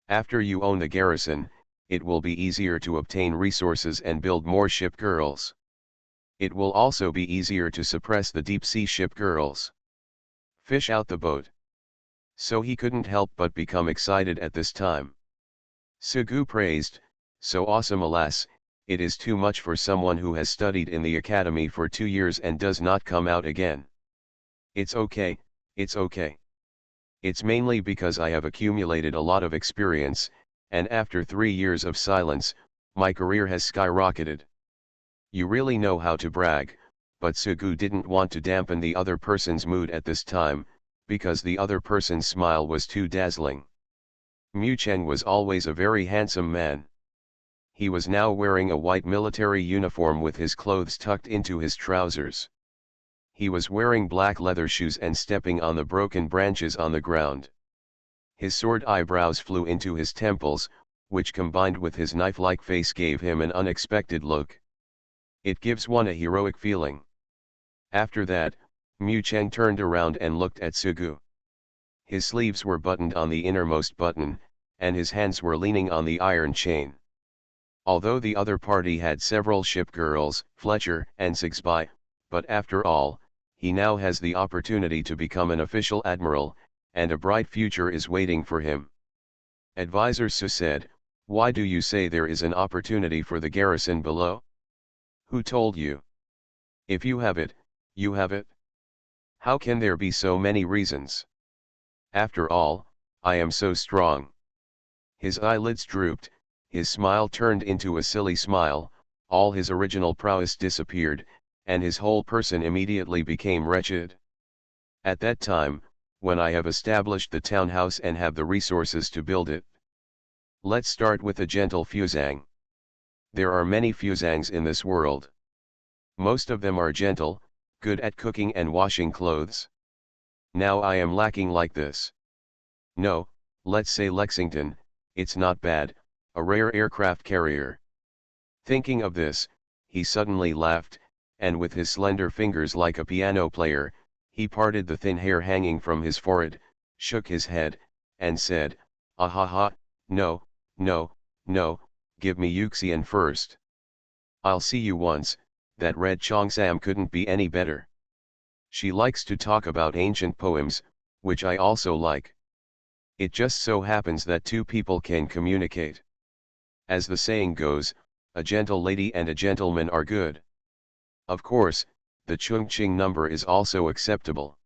Speaker 1: After you own the garrison, it will be easier to obtain resources and build more ship girls. It will also be easier to suppress the deep-sea ship girls. Fish out the boat. So he couldn't help but become excited at this time. Sugu praised, so awesome, alas, it is too much for someone who has studied in the academy for 2 years and does not come out again. It's okay, it's okay. It's mainly because I have accumulated a lot of experience, and after 3 years of silence, my career has skyrocketed. You really know how to brag, but Sugu didn't want to dampen the other person's mood at this time, because the other person's smile was too dazzling. Mu Cheng was always a very handsome man. He was now wearing a white military uniform with his clothes tucked into his trousers. He was wearing black leather shoes and stepping on the broken branches on the ground. His sword eyebrows flew into his temples, which combined with his knife-like face gave him an unexpected look. It gives one a heroic feeling. After that, Mu Cheng turned around and looked at Sugu. His sleeves were buttoned on the innermost button, and his hands were leaning on the iron chain. Although the other party had several ship girls, Fletcher and Sigsby, but after all, he now has the opportunity to become an official admiral, and a bright future is waiting for him. Advisor Su said, "Why do you say there is an opportunity for the garrison below? Who told you? If you have it, you have it. How can there be so many reasons? After all, I am so strong." His eyelids drooped, his smile turned into a silly smile, all his original prowess disappeared, and his whole person immediately became wretched. At that time, when I have established the townhouse and have the resources to build it. Let's start with a gentle Fuzang. There are many Fuzangs in this world. Most of them are gentle, good at cooking and washing clothes. Now I am lacking like this. No, let's say Lexington, it's not bad, a rare aircraft carrier. Thinking of this, he suddenly laughed, and with his slender fingers like a piano player, he parted the thin hair hanging from his forehead, shook his head, and said, "Ah ha ha, no, no, no, give me Yuxian first. I'll see you once, that red Cheongsam couldn't be any better. She likes to talk about ancient poems, which I also like. It just so happens that 2 people can communicate. As the saying goes, a gentle lady and a gentleman are good. Of course, the Chongqing number is also acceptable.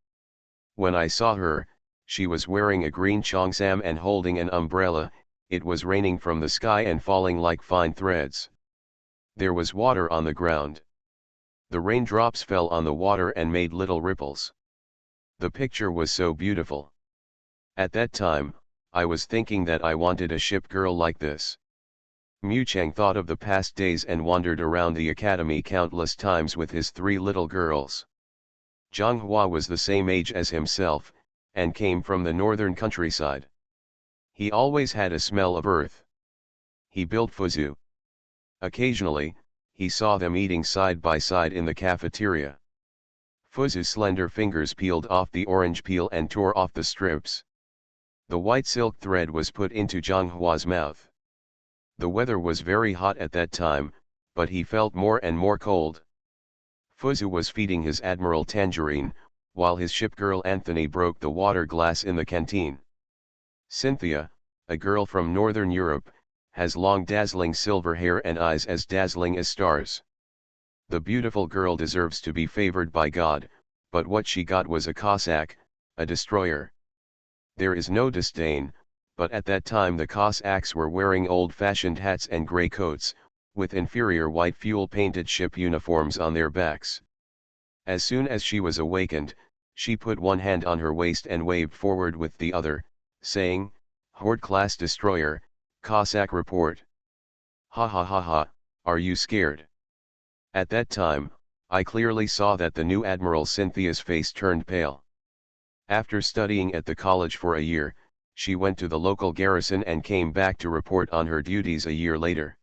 Speaker 1: When I saw her, She was wearing a green cheongsam and holding an umbrella. It was raining from the sky and falling like fine threads. There was water on the ground. The raindrops fell on the water and made little ripples. The picture was so beautiful. At that time, I was thinking that I wanted a ship girl like this. Mu Cheng thought of the past days and wandered around the academy countless times with his 3 little girls. Zhang Hua was the same age as himself, and came from the northern countryside. He always had a smell of earth. He built fuzu. Occasionally, he saw them eating side by side in the cafeteria. Fuzu's slender fingers peeled off the orange peel and tore off the strips. The white silk thread was put into Zhang Hua's mouth. The weather was very hot at that time, but he felt more and more cold. Fuzu was feeding his Admiral Tangerine, while his ship girl Anthony broke the water glass in the canteen. Cynthia, a girl from Northern Europe, has long dazzling silver hair and eyes as dazzling as stars. The beautiful girl deserves to be favored by God, but what she got was a Cossack, a destroyer. There is no disdain, but at that time the Cossacks were wearing old-fashioned hats and grey coats, with inferior white fuel-painted ship uniforms on their backs. As soon as she was awakened, she put one hand on her waist and waved forward with the other, saying, "Horde-class destroyer, Cossack report." "Ha ha ha ha, are you scared?" At that time, I clearly saw that the new Admiral Cynthia's face turned pale. After studying at the college for a year, she went to the local garrison and came back to report on her duties a year later.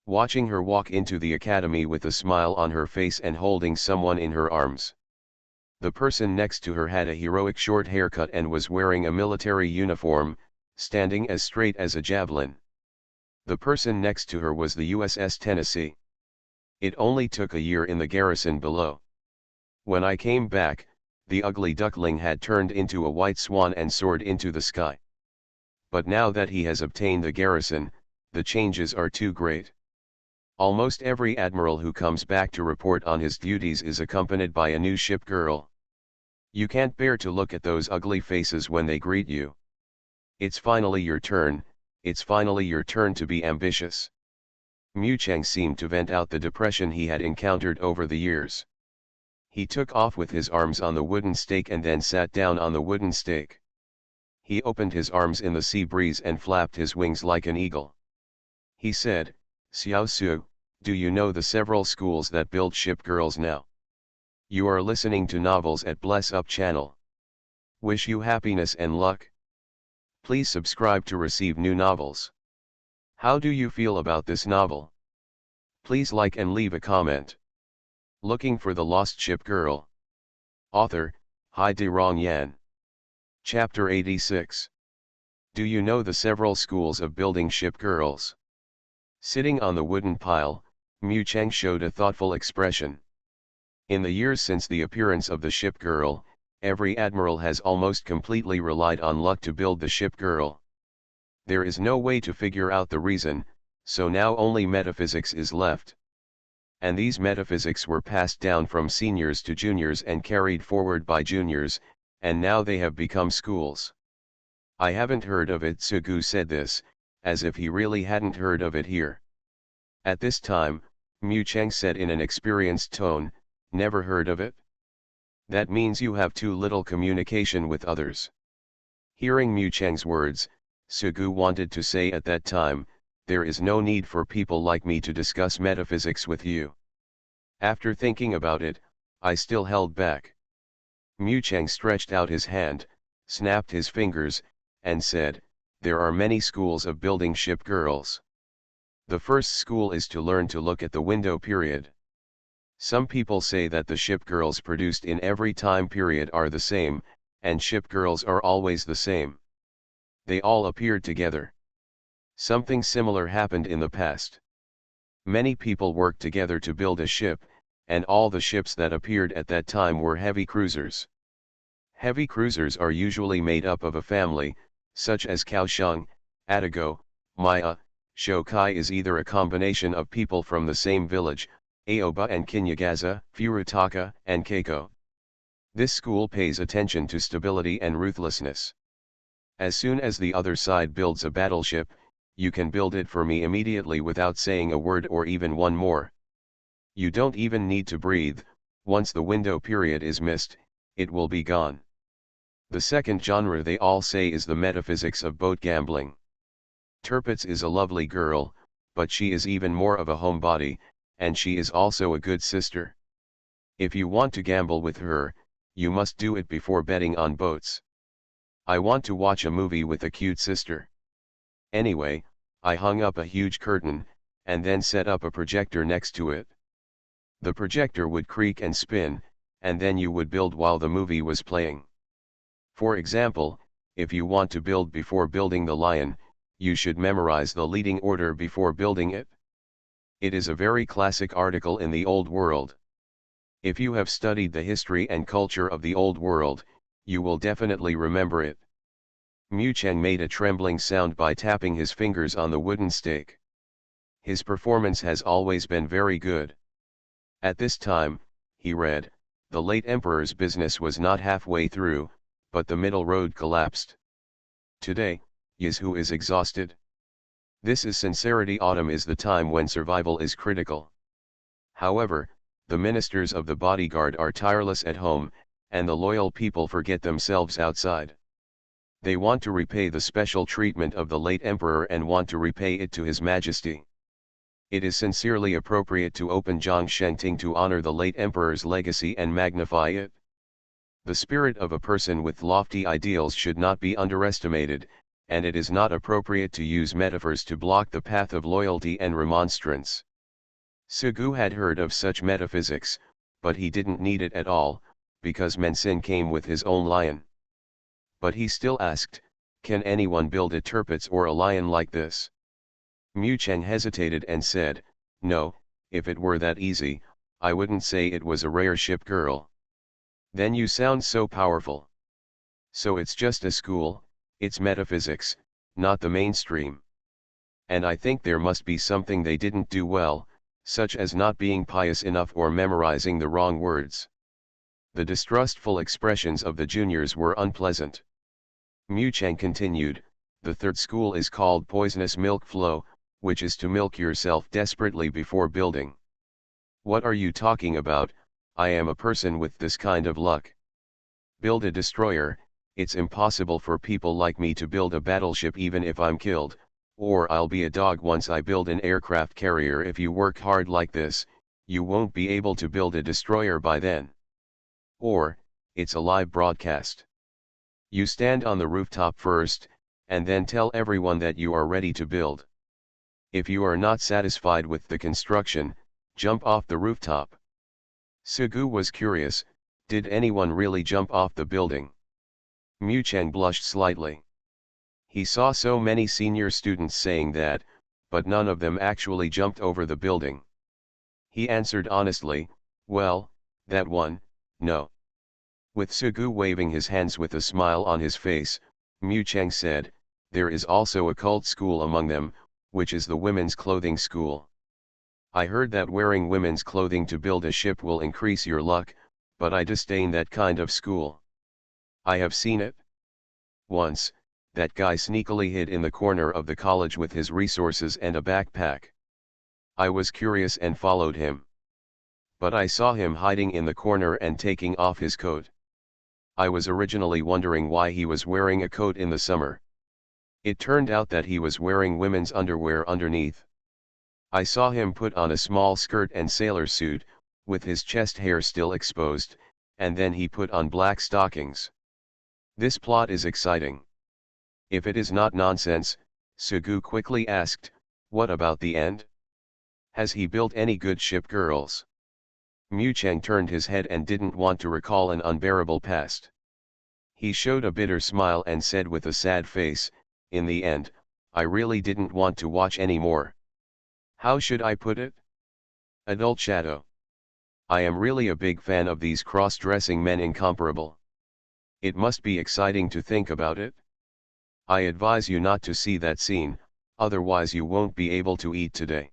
Speaker 1: Watching her walk into the academy with a smile on her face and holding someone in her arms. The person next to her had a heroic short haircut and was wearing a military uniform, standing as straight as a javelin. The person next to her was the USS Tennessee. It only took a year in the garrison below. When I came back, the ugly duckling had turned into a white swan and soared into the sky. But now that he has obtained the garrison, the changes are too great. Almost every admiral who comes back to report on his duties is accompanied by a new ship girl. You can't bear to look at those ugly faces when they greet you. It's finally your turn, it's finally your turn to be ambitious. Mu Cheng seemed to vent out the depression he had encountered over the years. He took off with his arms on the wooden stake and then sat down on the wooden stake. He opened his arms in the sea breeze and flapped his wings like an eagle. He said, "Xiao Su, do you know the several schools that build ship girls now? You are listening to novels at Bless Up channel. Wish you happiness and luck. Please subscribe to receive new novels. How do you feel about this novel? Please like and leave a comment." Looking for the Lost Ship Girl. Author, Hai Rong Yan. Chapter 86. Do you know the several schools of building ship girls? Sitting on the wooden pile, Mu Cheng showed a thoughtful expression. In the years since the appearance of the ship girl, every admiral has almost completely relied on luck to build the ship girl. There is no way to figure out the reason, so now only metaphysics is left. And these metaphysics were passed down from seniors to juniors and carried forward by juniors, and now they have become schools. I haven't heard of it. Sugu said this, as if he really hadn't heard of it here. At this time, Mu Cheng said in an experienced tone, "Never heard of it? That means you have too little communication with others." Hearing Mu Cheng's words, Sugu wanted to say at that time, "There is no need for people like me to discuss metaphysics with you." After thinking about it, I still held back. Mu Cheng stretched out his hand, snapped his fingers, and said, "There are many schools of building ship girls. The first school is to learn to look at the window period. Some people say that the ship girls produced in every time period are the same, and ship girls are always the same. They all appeared together. Something similar happened in the past. Many people worked together to build a ship, and all the ships that appeared at that time were heavy cruisers. Heavy cruisers are usually made up of a family, such as Kaohsiung, Atago, Maya. Shokai is either a combination of people from the same village, Aoba and Kinyagaza, Furutaka and Keiko. This school pays attention to stability and ruthlessness. As soon as the other side builds a battleship, you can build it for me immediately without saying a word or even one more. You don't even need to breathe. Once the window period is missed, it will be gone. The second genre they all say is the metaphysics of boat gambling. Tirpitz is a lovely girl, but she is even more of a homebody, and she is also a good sister. If you want to gamble with her, you must do it before betting on boats. I want to watch a movie with a cute sister. Anyway, I hung up a huge curtain, and then set up a projector next to it. The projector would creak and spin, and then you would build while the movie was playing. For example, if you want to build before building the lion, you should memorize the leading order before building it. It is a very classic article in the Old World. If you have studied the history and culture of the Old World, you will definitely remember it. Mu Cheng made a trembling sound by tapping his fingers on the wooden stake. His performance has always been very good. At this time, he read, the late emperor's business was not halfway through, but the middle road collapsed. Today, Yizhu is exhausted. This is sincerity. Autumn is the time when survival is critical. However, the ministers of the bodyguard are tireless at home, and the loyal people forget themselves outside. They want to repay the special treatment of the late emperor and want to repay it to His Majesty. It is sincerely appropriate to open Zhangshengting to honor the late emperor's legacy and magnify it. The spirit of a person with lofty ideals should not be underestimated, and it is not appropriate to use metaphors to block the path of loyalty and remonstrance. Sugu had heard of such metaphysics, but he didn't need it at all, because Mensin came with his own lion. But he still asked, can anyone build a Tirpitz or a lion like this? Mu Cheng hesitated and said, no, if it were that easy, I wouldn't say it was a rare ship girl. Then you sound so powerful. So it's just a school, it's metaphysics, not the mainstream. And I think there must be something they didn't do well, such as not being pious enough or memorizing the wrong words. The distrustful expressions of the juniors were unpleasant. Mu Cheng continued, the third school is called poisonous milk flow, which is to milk yourself desperately before building. What are you talking about? I am a person with this kind of luck. Build a destroyer. It's impossible for people like me to build a battleship even if I'm killed, or I'll be a dog once I build an aircraft carrier. If you work hard like this, you won't be able to build a destroyer by then. Or, it's a live broadcast. You stand on the rooftop first, and then tell everyone that you are ready to build. If you are not satisfied with the construction, jump off the rooftop. Sugu was curious, did anyone really jump off the building? Mu Cheng blushed slightly. He saw so many senior students saying that, but none of them actually jumped over the building. He answered honestly, well, that one, no. With Sugu waving his hands with a smile on his face, Mu Cheng said, there is also a cult school among them, which is the women's clothing school. I heard that wearing women's clothing to build a ship will increase your luck, but I disdain that kind of school. I have seen it. Once, that guy sneakily hid in the corner of the college with his resources and a backpack. I was curious and followed him. But I saw him hiding in the corner and taking off his coat. I was originally wondering why he was wearing a coat in the summer. It turned out that he was wearing women's underwear underneath. I saw him put on a small skirt and sailor suit, with his chest hair still exposed, and then he put on black stockings. This plot is exciting. If it is not nonsense, Sugu quickly asked, what about the end? Has he built any good ship girls? Mu Cheng turned his head and didn't want to recall an unbearable past. He showed a bitter smile and said with a sad face, in the end, I really didn't want to watch anymore. How should I put it? Adult shadow. I am really a big fan of these cross-dressing men, incomparable. It must be exciting to think about it. I advise you not to see that scene, otherwise you won't be able to eat today.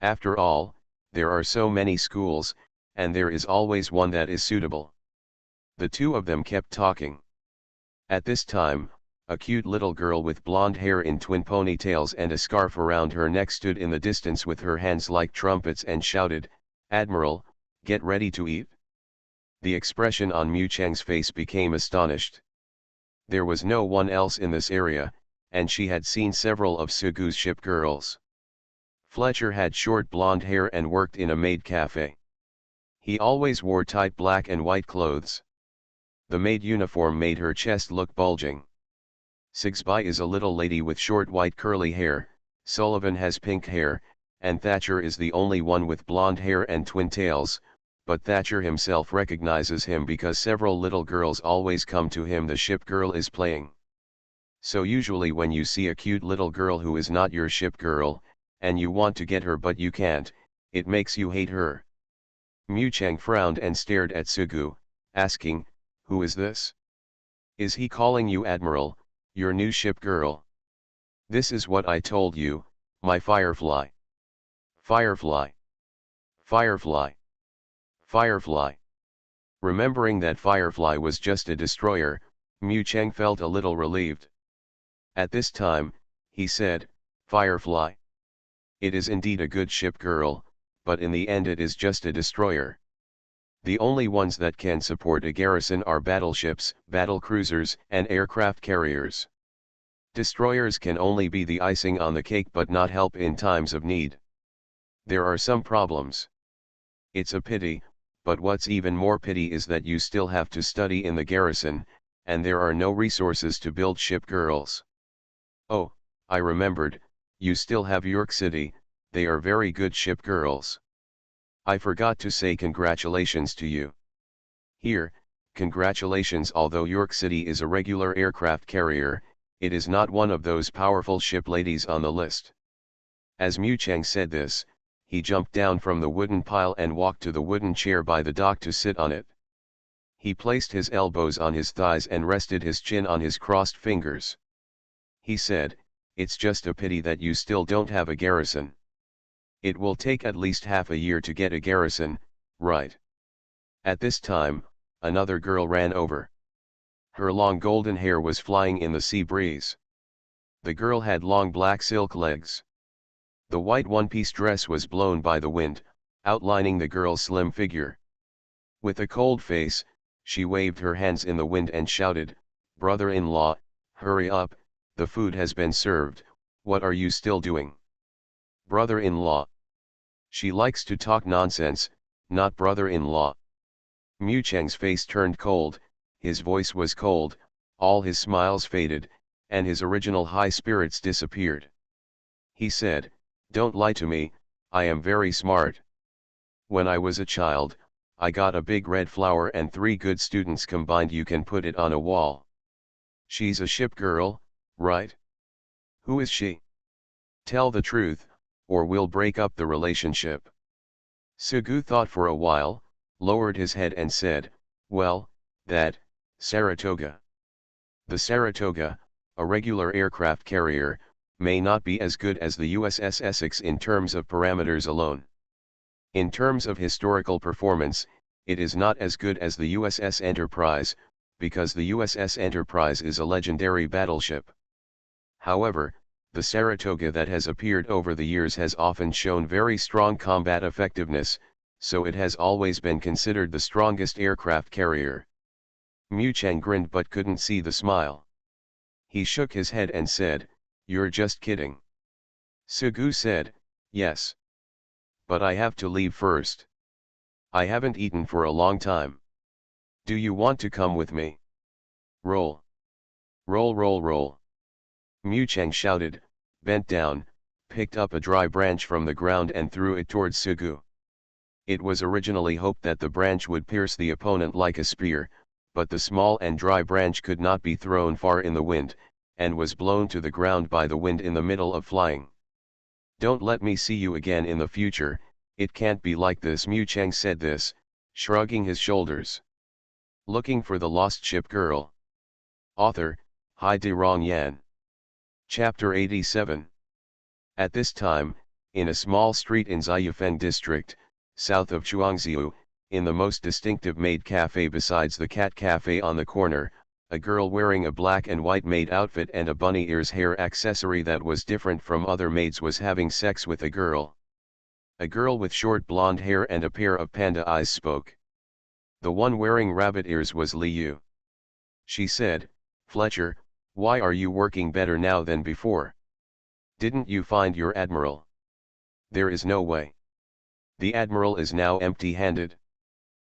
Speaker 1: After all, there are so many schools, and there is always one that is suitable. The two of them kept talking. At this time, a cute little girl with blonde hair in twin ponytails and a scarf around her neck stood in the distance with her hands like trumpets and shouted, "Admiral, get ready to eat." The expression on Mu Cheng's face became astonished. There was no one else in this area, and she had seen several of Sugu's ship girls. Fletcher had short blonde hair and worked in a maid cafe. He always wore tight black and white clothes. The maid uniform made her chest look bulging. Sigsby is a little lady with short white curly hair, Sullivan has pink hair, and Thatcher is the only one with blonde hair and twin tails, but Thatcher himself recognizes him because several little girls always come to him. The ship girl is playing. So usually when you see a cute little girl who is not your ship girl, and you want to get her but you can't, it makes you hate her. Mu Cheng frowned and stared at Sugu, asking, "Who is this? Is he calling you Admiral, your new ship girl?" "This is what I told you, my Firefly." "Firefly. Firefly. Firefly." Remembering that Firefly was just a destroyer, Mu Cheng felt a little relieved. At this time, he said, "Firefly. It is indeed a good ship girl, but in the end it is just a destroyer. The only ones that can support a garrison are battleships, battle cruisers, and aircraft carriers. Destroyers can only be the icing on the cake but not help in times of need. There are some problems. It's a pity, but what's even more pity is that you still have to study in the garrison, and there are no resources to build ship girls. Oh, I remembered, you still have York City, they are very good ship girls. I forgot to say congratulations to you." Here, congratulations. Although York City is a regular aircraft carrier, it is not one of those powerful ship ladies on the list. As Mu Cheng said this, he jumped down from the wooden pile and walked to the wooden chair by the dock to sit on it. He placed his elbows on his thighs and rested his chin on his crossed fingers. He said, "It's just a pity that you still don't have a garrison. It will take at least half a year to get a garrison, right?" At this time, another girl ran over. Her long golden hair was flying in the sea breeze. The girl had long black silk legs. The white one-piece dress was blown by the wind, outlining the girl's slim figure. With a cold face, she waved her hands in the wind and shouted, "Brother-in-law, hurry up, the food has been served, what are you still doing?" "Brother-in-law." She likes to talk nonsense, not brother-in-law. Mu Cheng's face turned cold, his voice was cold, all his smiles faded, and his original high spirits disappeared. He said, "Don't lie to me, I am very smart. When I was a child, I got a big red flower and 3 good students combined. You can put it on a wall. She's a ship girl, right? Who is she? Tell the truth, or we'll break up the relationship." Sugu thought for a while, lowered his head and said, "Well, that, Saratoga. The Saratoga, a regular aircraft carrier, may not be as good as the USS Essex in terms of parameters alone. In terms of historical performance, it is not as good as the USS Enterprise, because the USS Enterprise is a legendary battleship. However, the Saratoga that has appeared over the years has often shown very strong combat effectiveness, so it has always been considered the strongest aircraft carrier." Mu Cheng grinned but couldn't see the smile. He shook his head and said, "You're just kidding." Sugu said, "Yes. But I have to leave first. I haven't eaten for a long time. Do you want to come with me?" "Roll. Roll, roll, roll." Mu Cheng shouted, bent down, picked up a dry branch from the ground and threw it towards Sugu. It was originally hoped that the branch would pierce the opponent like a spear, but the small and dry branch could not be thrown far in the wind, and was blown to the ground by the wind in the middle of flying. "Don't let me see you again in the future, it can't be like this." Mu Cheng said this, shrugging his shoulders. Looking for the Lost Ship Girl. Author, Hai De Rong Yan. Chapter 87. At this time, in a small street in Ziyufeng district, south of Chuangziu, in the most distinctive maid cafe besides the cat cafe on the corner, a girl wearing a black and white maid outfit and a bunny ears hair accessory that was different from other maids was having sex with a girl. A girl with short blonde hair and a pair of panda eyes spoke. The one wearing rabbit ears was Liu. She said, "Fletcher, why are you working better now than before? Didn't you find your admiral?" "There is no way. The admiral is now empty-handed.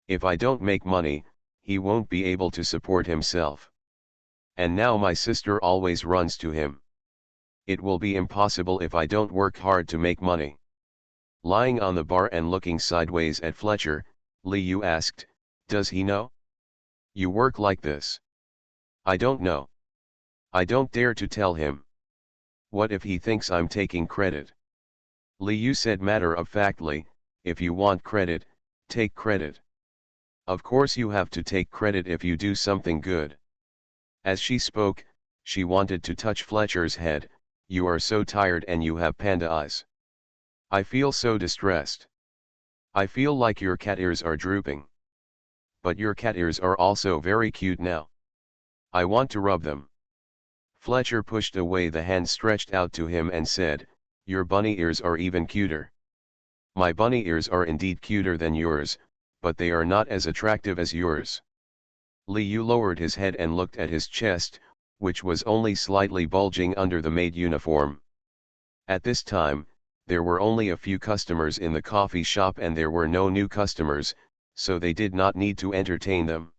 Speaker 1: If I don't make money, he won't be able to support himself. And now my sister always runs to him. It will be impossible if I don't work hard to make money." Lying on the bar and looking sideways at Fletcher, Liu asked, "Does he know you work like this?" "I don't know. I don't dare to tell him. What if he thinks I'm taking credit?" Liu said matter-of-factly, "If you want credit, take credit. Of course you have to take credit if you do something good." As she spoke, she wanted to touch Fletcher's head. "You are so tired and you have panda eyes. I feel so distressed. I feel like your cat ears are drooping. But your cat ears are also very cute now. I want to rub them." Fletcher pushed away the hand stretched out to him and said, "Your bunny ears are even cuter." "My bunny ears are indeed cuter than yours, but they are not as attractive as yours." Liu lowered his head and looked at his chest, which was only slightly bulging under the maid uniform. At this time, there were only a few customers in the coffee shop and there were no new customers, so they did not need to entertain them.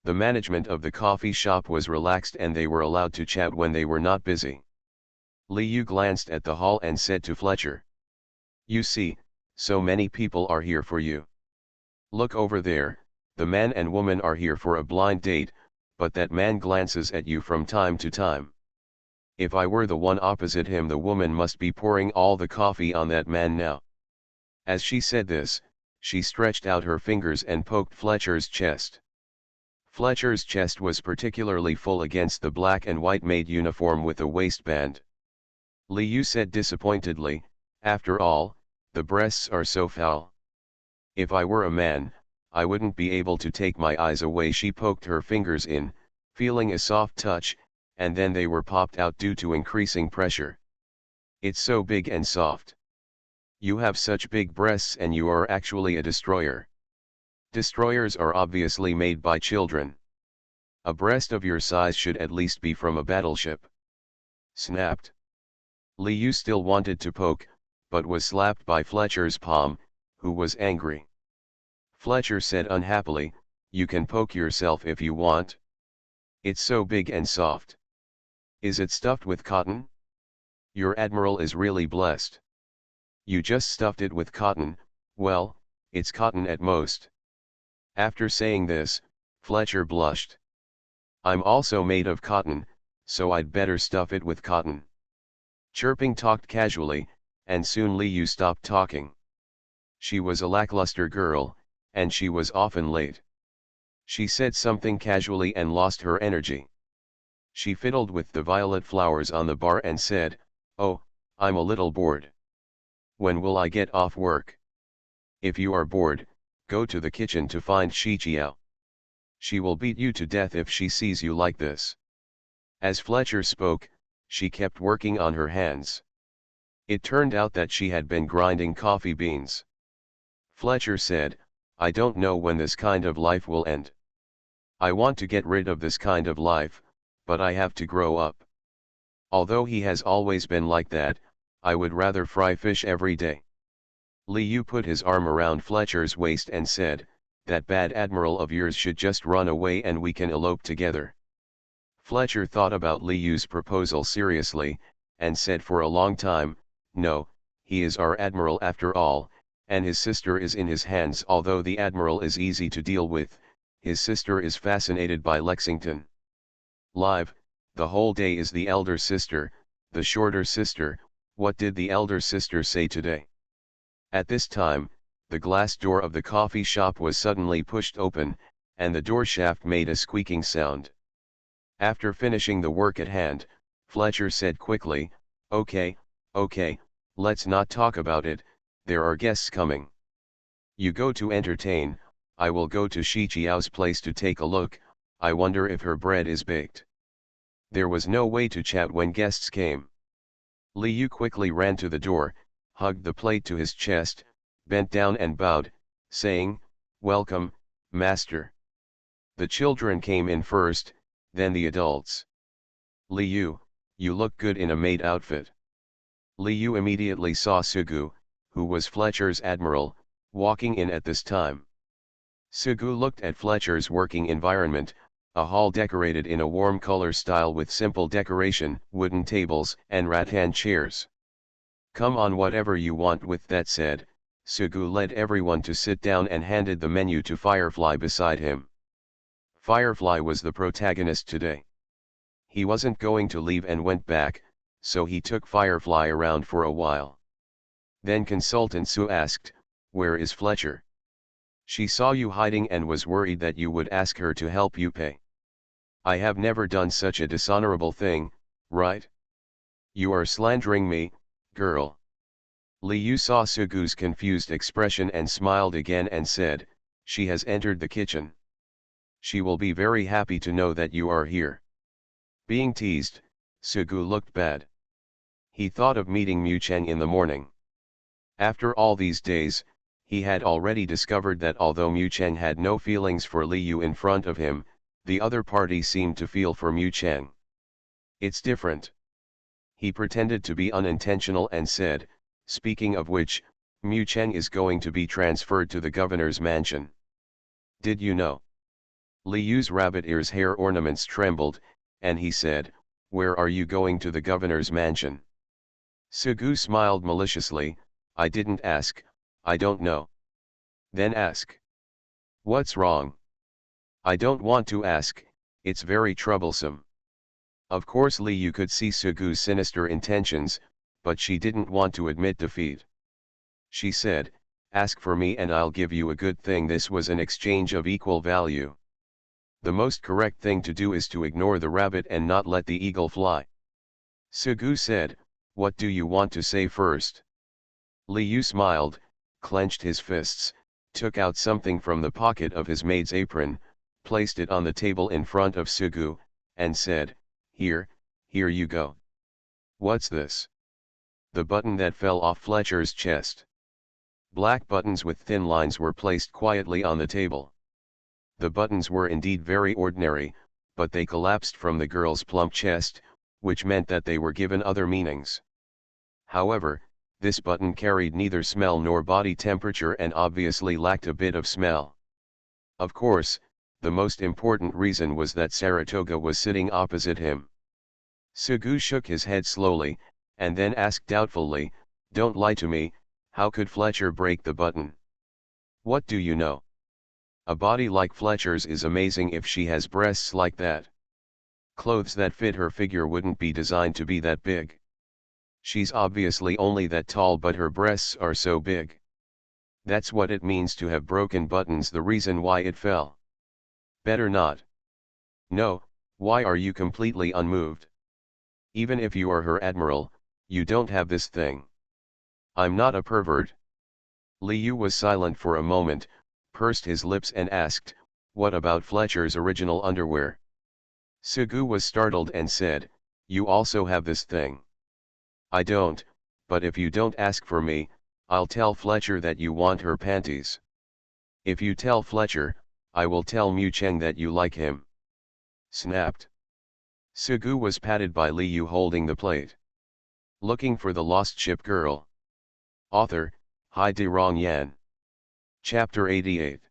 Speaker 1: The management of the coffee shop was relaxed and they were allowed to chat when they were not busy. Liu glanced at the hall and said to Fletcher, "You see, so many people are here for you. Look over there, the man and woman are here for a blind date, but that man glances at you from time to time. If I were the one opposite him, the woman must be pouring all the coffee on that man now." As she said this, she stretched out her fingers and poked Fletcher's chest. Fletcher's chest was particularly full against the black and white maid uniform with a waistband. Liu said disappointedly, "After all, the breasts are so foul. If I were a man, I wouldn't be able to take my eyes away." She poked her fingers in, feeling a soft touch, and then they were popped out due to increasing pressure. "It's so big and soft. You have such big breasts and you are actually a destroyer. Destroyers are obviously made by children. A breast of your size should at least be from a battleship." Snapped. Liu still wanted to poke, but was slapped by Fletcher's palm, who was angry. Fletcher said unhappily, "You can poke yourself if you want. It's so big and soft. Is it stuffed with cotton? Your admiral is really blessed. You just stuffed it with cotton. Well, it's cotton at most." After saying this, Fletcher blushed. "I'm also made of cotton, so I'd better stuff it with cotton." Chirping talked casually, and soon Liu stopped talking. She was a lackluster girl, and she was often late. She said something casually and lost her energy. She fiddled with the violet flowers on the bar and said, "Oh, I'm a little bored. When will I get off work? If you are bored, go to the kitchen to find Shichiao. She will beat you to death if she sees you like this." As Fletcher spoke, she kept working on her hands. It turned out that she had been grinding coffee beans. Fletcher said, "I don't know when this kind of life will end. I want to get rid of this kind of life, but I have to grow up. Although he has always been like that, I would rather fry fish every day." Liu put his arm around Fletcher's waist and said, "That bad admiral of yours should just run away and we can elope together." Fletcher thought about Liu's proposal seriously, and said for a long time, "No, he is our admiral after all, and his sister is in his hands. Although the admiral is easy to deal with, his sister is fascinated by Lexington. Live, the whole day is the elder sister, the shorter sister. What did the elder sister say today?" At this time, the glass door of the coffee shop was suddenly pushed open, and the door shaft made a squeaking sound. After finishing the work at hand, Fletcher said quickly, Okay, let's not talk about it, there are guests coming. You go to entertain, I will go to Shi Chiao's place to take a look. I wonder if her bread is baked. There was no way to chat when guests came. Li Yu quickly ran to the door, hugged the plate to his chest, bent down and bowed, saying, "Welcome, master." The children came in first, then the adults. "Li Yu, you look good in a maid outfit." Li Yu immediately saw Sugu, who was Fletcher's admiral, walking in at this time. Sugu looked at Fletcher's working environment, a hall decorated in a warm color style with simple decoration, wooden tables, and rattan chairs. "Come on, whatever you want." With that said, Sugu led everyone to sit down and handed the menu to Firefly beside him. Firefly was the protagonist today. He wasn't going to leave and went back, so he took Firefly around for a while. Then Consultant Sue asked, "Where is Fletcher? She saw you hiding and was worried that you would ask her to help you pay." "I have never done such a dishonorable thing, right?" "You are slandering me, girl." Li Yu saw Sugu's confused expression and smiled again and said, "She has entered the kitchen. She will be very happy to know that you are here." Being teased, Sugu looked bad. He thought of meeting Mu Cheng in the morning. After all these days, he had already discovered that although Mu Cheng had no feelings for Li Yu in front of him, the other party seemed to feel for Mu Cheng. "It's different." He pretended to be unintentional and said, "Speaking of which, Mu Cheng is going to be transferred to the governor's mansion. Did you know?" Li Yu's rabbit ears hair ornaments trembled, and he said, "Where are you going to the governor's mansion?" Sugu smiled maliciously, "I didn't ask, I don't know." "Then ask." "What's wrong?" "I don't want to ask, it's very troublesome." Of course Li Yu could see Sugu's sinister intentions, but she didn't want to admit defeat. She said, "Ask for me and I'll give you a good thing." This was an exchange of equal value. The most correct thing to do is to ignore the rabbit and not let the eagle fly. Sugu said, "What do you want to say first?" Li Yu smiled, clenched his fists, took out something from the pocket of his maid's apron, placed it on the table in front of Sugu, and said, Here you go." "What's this?" "The button that fell off Fletcher's chest." Black buttons with thin lines were placed quietly on the table. The buttons were indeed very ordinary, but they collapsed from the girl's plump chest, which meant that they were given other meanings. However, this button carried neither smell nor body temperature and obviously lacked a bit of smell. Of course, the most important reason was that Saratoga was sitting opposite him. Sugu shook his head slowly, and then asked doubtfully, "Don't lie to me, how could Fletcher break the button?" "What do you know? A body like Fletcher's is amazing if she has breasts like that. Clothes that fit her figure wouldn't be designed to be that big. She's obviously only that tall, but her breasts are so big. That's what it means to have broken buttons, the reason why it fell." "Better not." "No, why are you completely unmoved? Even if you are her admiral, you don't have this thing." "I'm not a pervert." Li Yu was silent for a moment, pursed his lips and asked, "What about Fletcher's original underwear?" Sugu was startled and said, "You also have this thing." "I don't, but if you don't ask for me, I'll tell Fletcher that you want her panties." "If you tell Fletcher, I will tell Mu Cheng that you like him." Snapped. Sugu was patted by Li Yu holding the plate. Looking for the Lost Ship Girl. Author, Hai De Rong Yan. Chapter 88.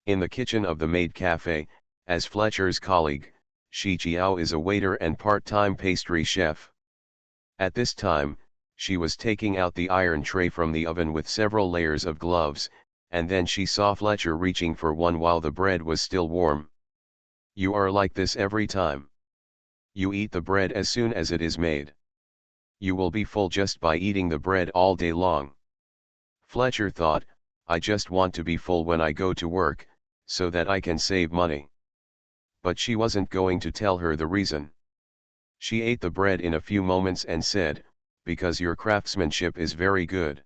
Speaker 1: In the kitchen of the maid cafe, as Fletcher's colleague, Shi Chiao is a waiter and part-time pastry chef. At this time, she was taking out the iron tray from the oven with several layers of gloves, and then she saw Fletcher reaching for one while the bread was still warm. "You are like this every time. You eat the bread as soon as it is made. You will be full just by eating the bread all day long." Fletcher thought, "I just want to be full when I go to work, so that I can save money." But she wasn't going to tell her the reason. She ate the bread in a few moments and said, "Because your craftsmanship is very good.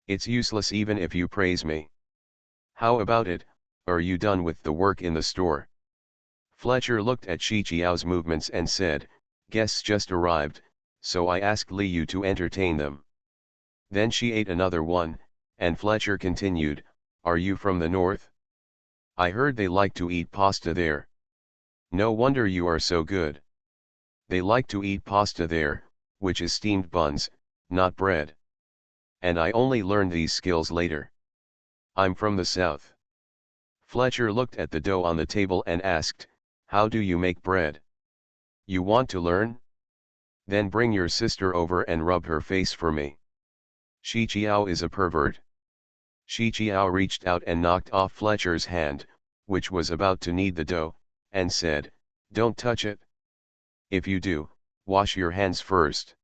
Speaker 1: It's useless even if you praise me." "How about it?" Are you done with the work in the store? Fletcher looked at Xiqiao's movements and said, guests just arrived, so I asked Liu to entertain them. Then she ate another one, and Fletcher continued, are you from the north? I heard they like to eat pasta there. No wonder you are so good. They like to eat pasta there, which is steamed buns, not bread. And I only learned these skills later. I'm from the south. Fletcher looked at the dough on the table and asked, how do you make bread? You want to learn? Then bring your sister over and rub her face for me. Xiqiao is a pervert. Xiqiao reached out and knocked off Fletcher's hand, which was about to knead the dough, and said, don't touch it. If you do, wash your hands first.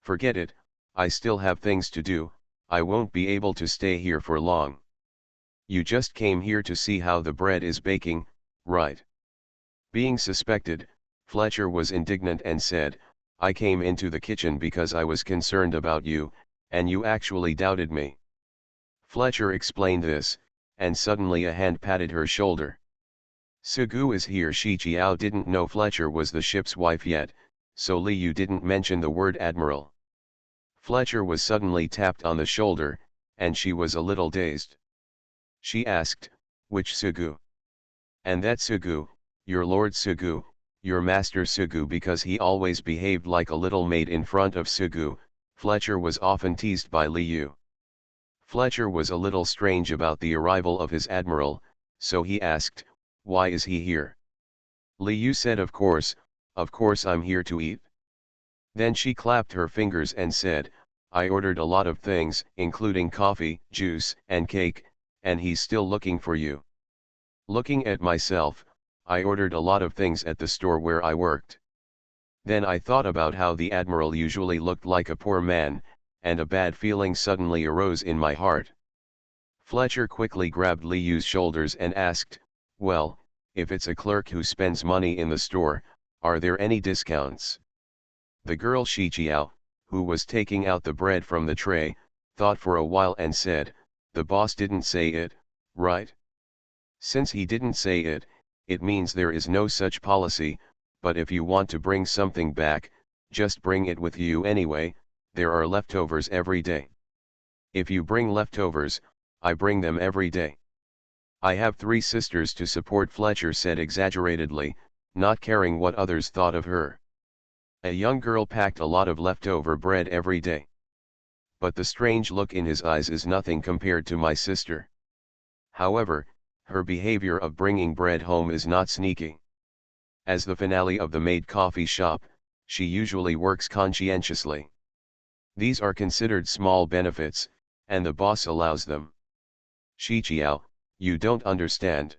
Speaker 1: Forget it, I still have things to do, I won't be able to stay here for long. You just came here to see how the bread is baking, right? Being suspected, Fletcher was indignant and said, I came into the kitchen because I was concerned about you, and you actually doubted me. Fletcher explained this, and suddenly a hand patted her shoulder. Sugu is here. Xiqiao didn't know Fletcher was the ship's wife yet, so Liu didn't mention the word admiral. Fletcher was suddenly tapped on the shoulder, and she was a little dazed. She asked, which Sugu? And that Sugu, your Lord Sugu, your Master Sugu, because he always behaved like a little maid in front of Sugu. Fletcher was often teased by Liu. Fletcher was a little strange about the arrival of his admiral, so he asked, why is he here? Liu said, of course I'm here to eat. Then she clapped her fingers and said, I ordered a lot of things, including coffee, juice, and cake, and he's still looking for you. Looking at myself, I ordered a lot of things at the store where I worked. Then I thought about how the admiral usually looked like a poor man, and a bad feeling suddenly arose in my heart. Fletcher quickly grabbed Liu's shoulders and asked, well, if it's a clerk who spends money in the store, are there any discounts? The girl Xiqiao, who was taking out the bread from the tray, thought for a while and said, the boss didn't say it, right? Since he didn't say it, it means there is no such policy, but if you want to bring something back, just bring it with you anyway, there are leftovers every day. If you bring leftovers, I bring them every day. I have 3 sisters to support, Fletcher said exaggeratedly, not caring what others thought of her. A young girl packed a lot of leftover bread every day. But the strange look in his eyes is nothing compared to my sister. However, her behavior of bringing bread home is not sneaky. As the finale of the maid coffee shop, she usually works conscientiously. These are considered small benefits, and the boss allows them. Xiqiao, you don't understand.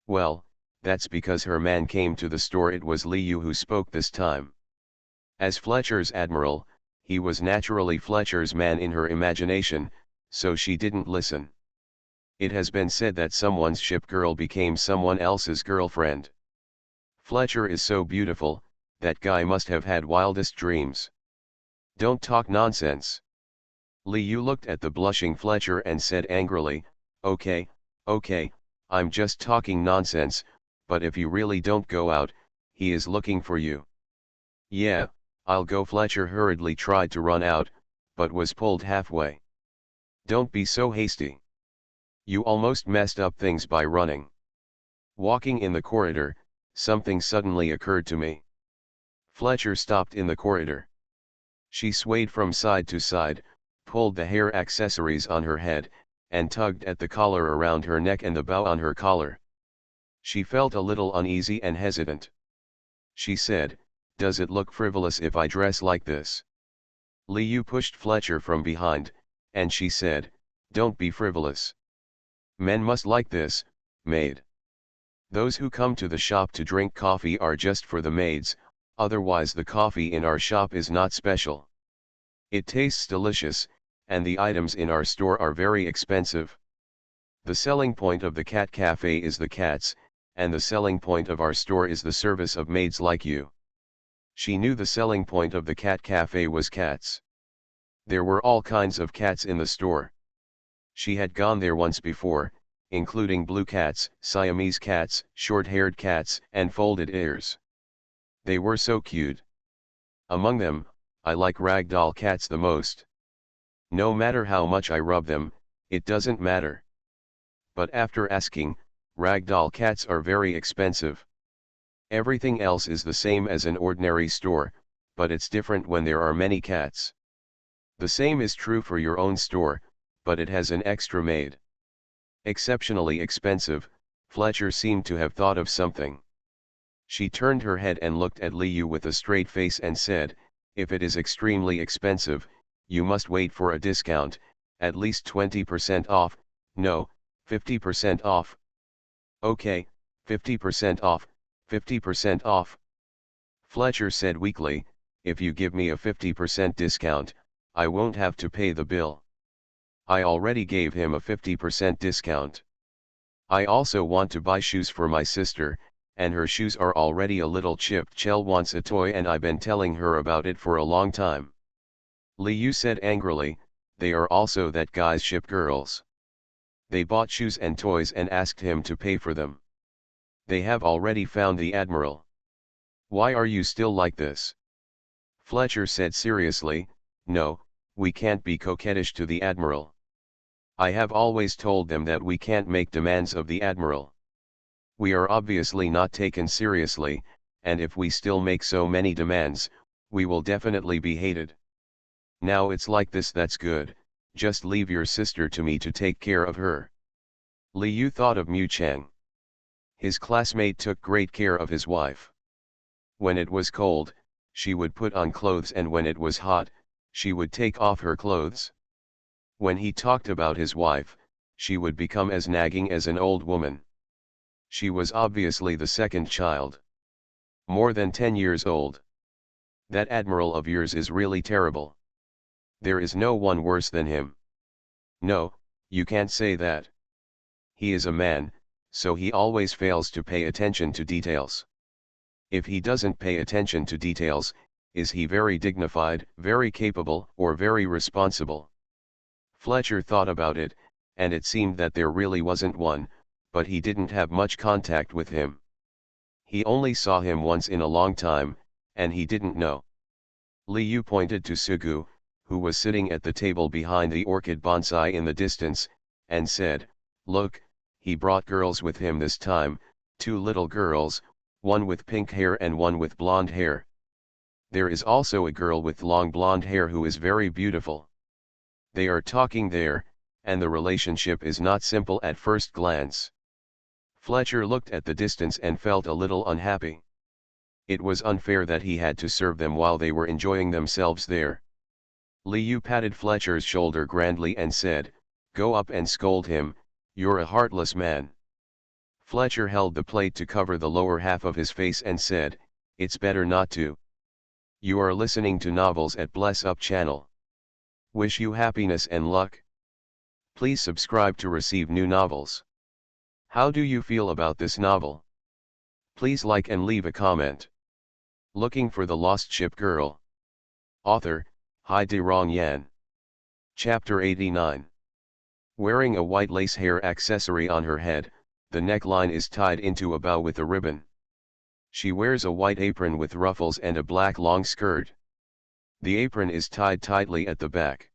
Speaker 1: Well, that's because her man came to the store. It was Liu who spoke this time. As Fletcher's admiral, he was naturally Fletcher's man in her imagination, so she didn't listen. It has been said that someone's ship girl became someone else's girlfriend. Fletcher is so beautiful, that guy must have had wildest dreams. Don't talk nonsense. Liu looked at the blushing Fletcher and said angrily, okay, I'm just talking nonsense, but if you really don't go out, he is looking for you. Yeah, I'll go. Fletcher hurriedly tried to run out, but was pulled halfway. Don't be so hasty. You almost messed up things by running. Walking in the corridor, something suddenly occurred to me. Fletcher stopped in the corridor. She swayed from side to side, pulled the hair accessories on her head, and tugged at the collar around her neck and the bow on her collar. She felt a little uneasy and hesitant. She said, does it look frivolous if I dress like this? Liu pushed Fletcher from behind, and she said, don't be frivolous. Men must like this, maid. Those who come to the shop to drink coffee are just for the maids, otherwise the coffee in our shop is not special. It tastes delicious, and the items in our store are very expensive. The selling point of the cat cafe is the cats, and the selling point of our store is the service of maids like you. She knew the selling point of the cat cafe was cats. There were all kinds of cats in the store. She had gone there once before, including blue cats, Siamese cats, short-haired cats, and folded ears. They were so cute. Among them, I like ragdoll cats the most. No matter how much I rub them, it doesn't matter. But after asking, ragdoll cats are very expensive. Everything else is the same as an ordinary store, but it's different when there are many cats. The same is true for your own store, but it has an extra maid. Exceptionally expensive, Fletcher seemed to have thought of something. She turned her head and looked at Liu with a straight face and said, "If it is extremely expensive, you must wait for a discount, at least 20% off, no, 50% off." "Okay, 50% off, 50% off." Fletcher said weakly, "If you give me a 50% discount, I won't have to pay the bill." I already gave him a 50% discount. I also want to buy shoes for my sister, and her shoes are already a little chipped. Chell wants a toy and I've been telling her about it for a long time. Liu said angrily, "They are also that guy's ship girls. They bought shoes and toys and asked him to pay for them. They have already found the admiral. Why are you still like this?" Fletcher said seriously, "No, we can't be coquettish to the admiral. I have always told them that we can't make demands of the admiral. We are obviously not taken seriously, and if we still make so many demands, we will definitely be hated. Now it's like this. That's good, just leave your sister to me to take care of her." Liu thought of Mu Chang. His classmate took great care of his wife. When it was cold, she would put on clothes, and when it was hot, she would take off her clothes. When he talked about his wife, she would become as nagging as an old woman. She was obviously the second child. More than 10 years old. "That admiral of yours is really terrible. There is no one worse than him." "No, you can't say that. He is a man, so he always fails to pay attention to details." "If he doesn't pay attention to details, is he very dignified, very capable, or very responsible?" Fletcher thought about it, and it seemed that there really wasn't one, but he didn't have much contact with him. He only saw him once in a long time, and he didn't know. Liu pointed to Sugu, who was sitting at the table behind the orchid bonsai in the distance, and said, "Look, he brought girls with him this time, 2 little girls, one with pink hair and one with blonde hair. There is also a girl with long blonde hair who is very beautiful. They are talking there, and the relationship is not simple at first glance." Fletcher looked at the distance and felt a little unhappy. It was unfair that he had to serve them while they were enjoying themselves there. Liu patted Fletcher's shoulder grandly and said, "Go up and scold him, you're a heartless man." Fletcher held the plate to cover the lower half of his face and said, "It's better not to." You are listening to Novels at Bless Up channel. Wish you happiness and luck. Please subscribe to receive new novels. How do you feel about this novel? Please like and leave a comment. Looking for the Lost Ship Girl. Author, Hai De Rong Yan. Chapter 89. Wearing a white lace hair accessory on her head, the neckline is tied into a bow with a ribbon. She wears a white apron with ruffles and a black long skirt. The apron is tied tightly at the back.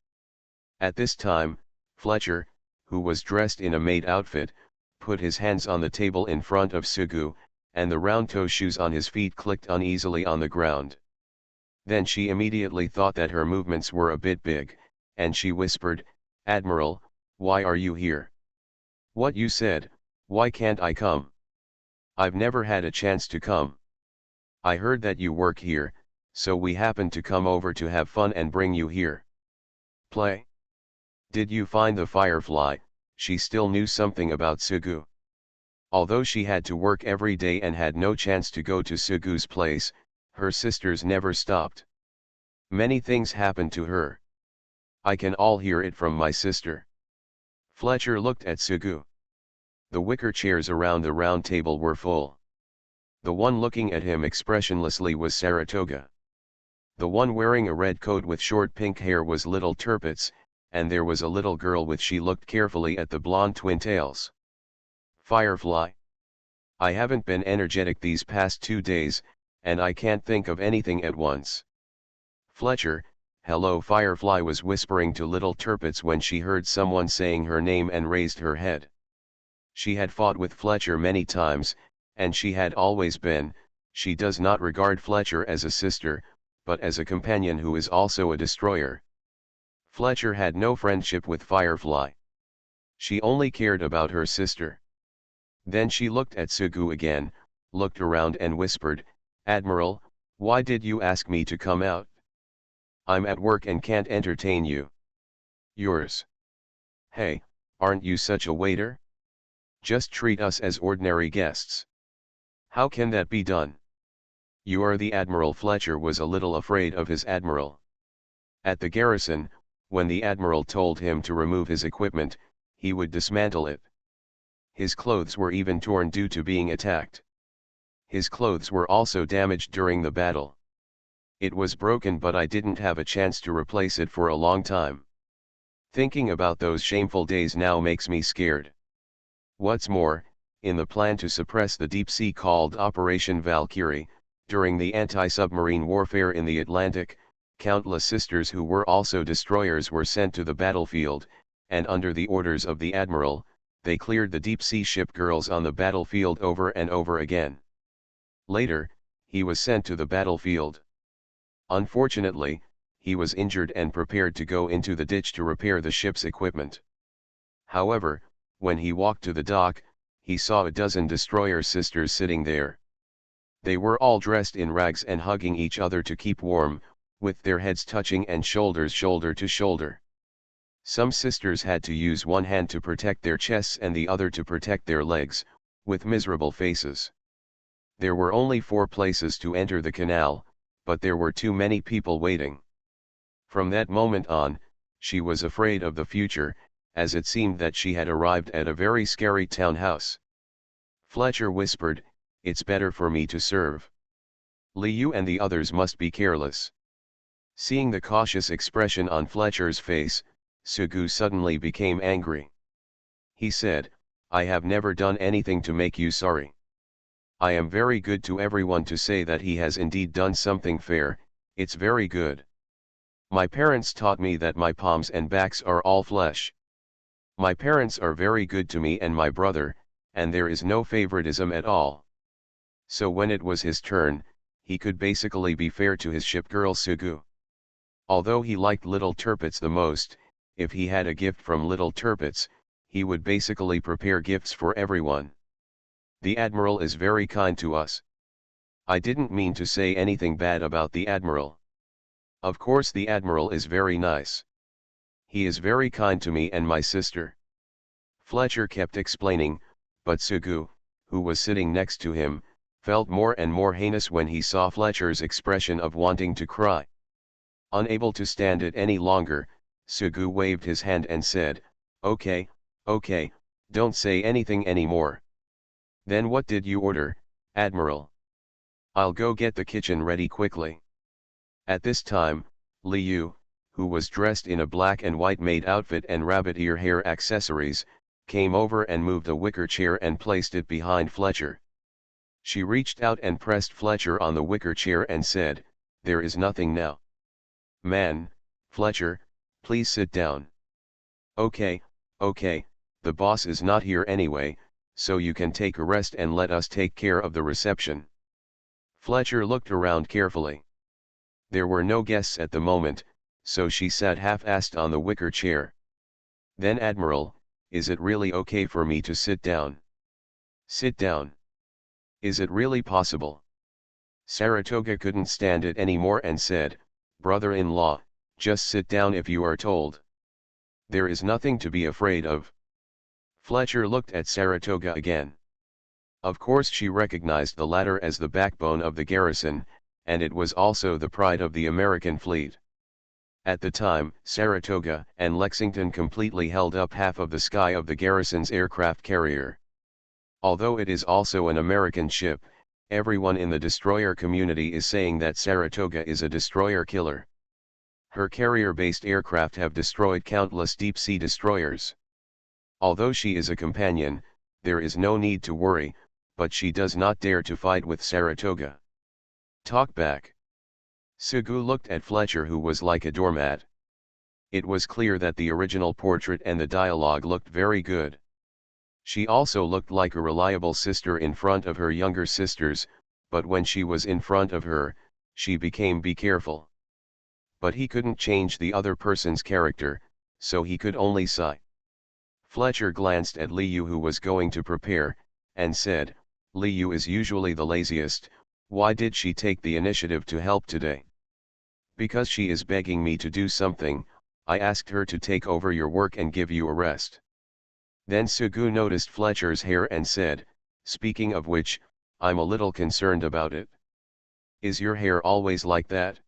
Speaker 1: At this time, Fletcher, who was dressed in a maid outfit, put his hands on the table in front of Sugu, and the round toe shoes on his feet clicked uneasily on the ground. Then she immediately thought that her movements were a bit big, and she whispered, "Admiral, why are you here?" "What you said, why can't I come? I've never had a chance to come. I heard that you work here, so we happened to come over to have fun and bring you here." "Play? Did you find the firefly?" She still knew something about Sugu. Although she had to work every day and had no chance to go to Sugu's place, her sisters never stopped. Many things happened to her. I can all hear it from my sister. Fletcher looked at Sugu. The wicker chairs around the round table were full. The one looking at him expressionlessly was Saratoga. The one wearing a red coat with short pink hair was Little Turpitz, and there was a little girl with she looked carefully at the blonde twin tails. Firefly. I haven't been energetic these past 2 days, and I can't think of anything at once. Fletcher, hello. Firefly was whispering to little Turpitz when she heard someone saying her name and raised her head. She had fought with Fletcher many times, and she does not regard Fletcher as a sister, but as a companion who is also a destroyer. Fletcher had no friendship with Firefly. She only cared about her sister. Then she looked at Sugu again, looked around and whispered, "Admiral, why did you ask me to come out? I'm at work and can't entertain you." "Yours. Hey, aren't you such a waiter? Just treat us as ordinary guests." "How can that be done? You are the admiral." Fletcher was a little afraid of his admiral. At the garrison, when the admiral told him to remove his equipment, he would dismantle it. His clothes were even torn due to being attacked. His clothes were also damaged during the battle. "It was broken, but I didn't have a chance to replace it for a long time. Thinking about those shameful days now makes me scared." What's more, in the plan to suppress the deep sea called Operation Valkyrie, during the anti-submarine warfare in the Atlantic, countless sisters who were also destroyers were sent to the battlefield, and under the orders of the admiral, they cleared the deep sea ship girls on the battlefield over and over again. Later, he was sent to the battlefield. Unfortunately, he was injured and prepared to go into the ditch to repair the ship's equipment. However, when he walked to the dock, he saw a dozen destroyer sisters sitting there. They were all dressed in rags and hugging each other to keep warm, with their heads touching and shoulders shoulder to shoulder. Some sisters had to use one hand to protect their chests and the other to protect their legs, with miserable faces. There were only 4 places to enter the canal, but there were too many people waiting. From that moment on, she was afraid of the future, as it seemed that she had arrived at a very scary townhouse. Fletcher whispered, "It's better for me to serve. Liu and the others must be careless." Seeing the cautious expression on Fletcher's face, Sugu suddenly became angry. He said, "I have never done anything to make you sorry. I am very good to everyone. To say that he has indeed done something fair, it's very good. My parents taught me that my palms and backs are all flesh. My parents are very good to me and my brother, and there is no favoritism at all." So when it was his turn, he could basically be fair to his shipgirl Sugu. Although he liked little Turpitz the most, if he had a gift from little Turpitz, he would basically prepare gifts for everyone. "The admiral is very kind to us. I didn't mean to say anything bad about the admiral. Of course the admiral is very nice. He is very kind to me and my sister." Fletcher kept explaining, but Sugu, who was sitting next to him, felt more and more heinous when he saw Fletcher's expression of wanting to cry. Unable to stand it any longer, Sugu waved his hand and said, okay, don't say anything anymore." "Then what did you order, Admiral?" "I'll go get the kitchen ready quickly." At this time, Liu, who was dressed in a black and white maid outfit and rabbit ear hair accessories, came over and moved a wicker chair and placed it behind Fletcher. She reached out and pressed Fletcher on the wicker chair and said, "There is nothing now. Man, Fletcher, please sit down." Okay, the boss is not here anyway, so you can take a rest and let us take care of the reception." Fletcher looked around carefully. There were no guests at the moment, so she sat half-assed on the wicker chair. "Then Admiral, is it really okay for me to sit down?" "Sit down? Is it really possible?" Saratoga couldn't stand it anymore and said, "Brother-in-law, just sit down if you are told. There is nothing to be afraid of." Fletcher looked at Saratoga again. Of course she recognized the latter as the backbone of the garrison, and it was also the pride of the American fleet. At the time, Saratoga and Lexington completely held up half of the sky of the garrison's aircraft carrier. Although it is also an American ship, everyone in the destroyer community is saying that Saratoga is a destroyer killer. Her carrier-based aircraft have destroyed countless deep-sea destroyers. Although she is a companion, there is no need to worry, but she does not dare to fight with Saratoga. Talk back. Sugu looked at Fletcher, who was like a doormat. It was clear that the original portrait and the dialogue looked very good. She also looked like a reliable sister in front of her younger sisters, but when she was in front of her, she became be careful. But he couldn't change the other person's character, so he could only sigh. Fletcher glanced at Liu, who was going to prepare, and said, Liu is usually the laziest, why did she take the initiative to help today? Because she is begging me to do something, I asked her to take over your work and give you a rest. Then Sugu noticed Fletcher's hair and said, speaking of which, I'm a little concerned about it. Is your hair always like that?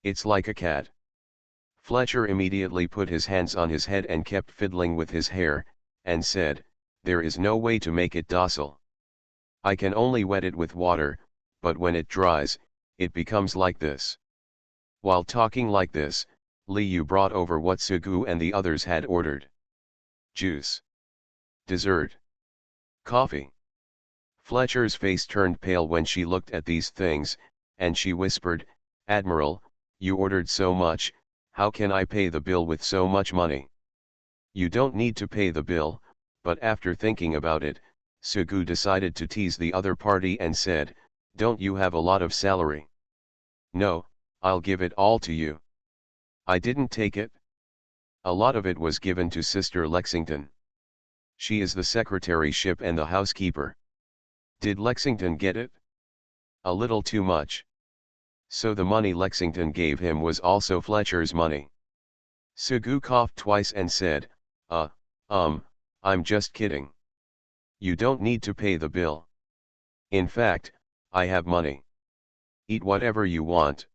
Speaker 1: It's like a cat. Fletcher immediately put his hands on his head and kept fiddling with his hair, and said, there is no way to make it docile. I can only wet it with water, but when it dries, it becomes like this. While talking like this, Liu brought over what Sugu and the others had ordered. Juice. Dessert. Coffee. Fletcher's face turned pale when she looked at these things, and she whispered, Admiral, you ordered so much, how can I pay the bill with so much money? You don't need to pay the bill, but after thinking about it, Sugu decided to tease the other party and said, don't you have a lot of salary? No, I'll give it all to you. I didn't take it. A lot of it was given to Sister Lexington. She is the secretaryship and the housekeeper. Did Lexington get it? A little too much. So the money Lexington gave him was also Fletcher's money. Sugu coughed twice and said, I'm just kidding. You don't need to pay the bill. In fact, I have money. Eat whatever you want.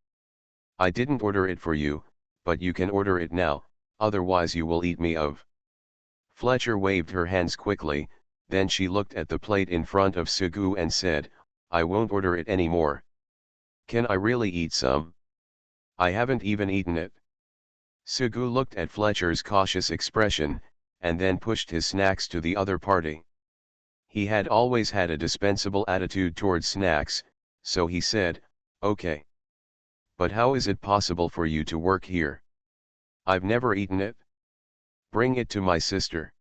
Speaker 1: I didn't order it for you, but you can order it now, otherwise you will eat me of. Fletcher waved her hands quickly, then she looked at the plate in front of Sugu and said, I won't order it anymore. Can I really eat some? I haven't even eaten it. Sugu looked at Fletcher's cautious expression, and then pushed his snacks to the other party. He had always had a dispensable attitude towards snacks, so he said, okay. But how is it possible for you to work here? I've never eaten it. Bring it to my sister.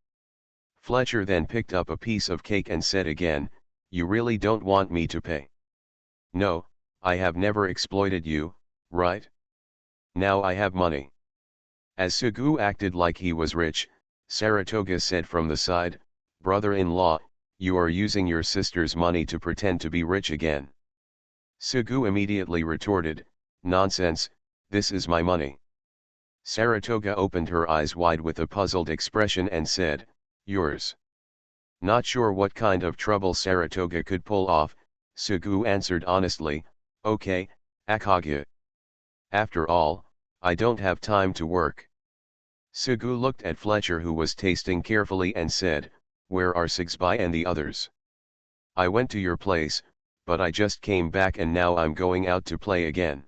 Speaker 1: Fletcher then picked up a piece of cake and said again, you really don't want me to pay? No, I have never exploited you, right? Now I have money. As Sugu acted like he was rich, Saratoga said from the side, brother-in-law, you are using your sister's money to pretend to be rich again. Sugu immediately retorted, nonsense, this is my money. Saratoga opened her eyes wide with a puzzled expression and said, yours. Not sure what kind of trouble Saratoga could pull off, Sugu answered honestly, okay, Akagya. After all, I don't have time to work. Sugu looked at Fletcher, who was tasting carefully, and said, where are Sigsby and the others? I went to your place, but I just came back and now I'm going out to play again.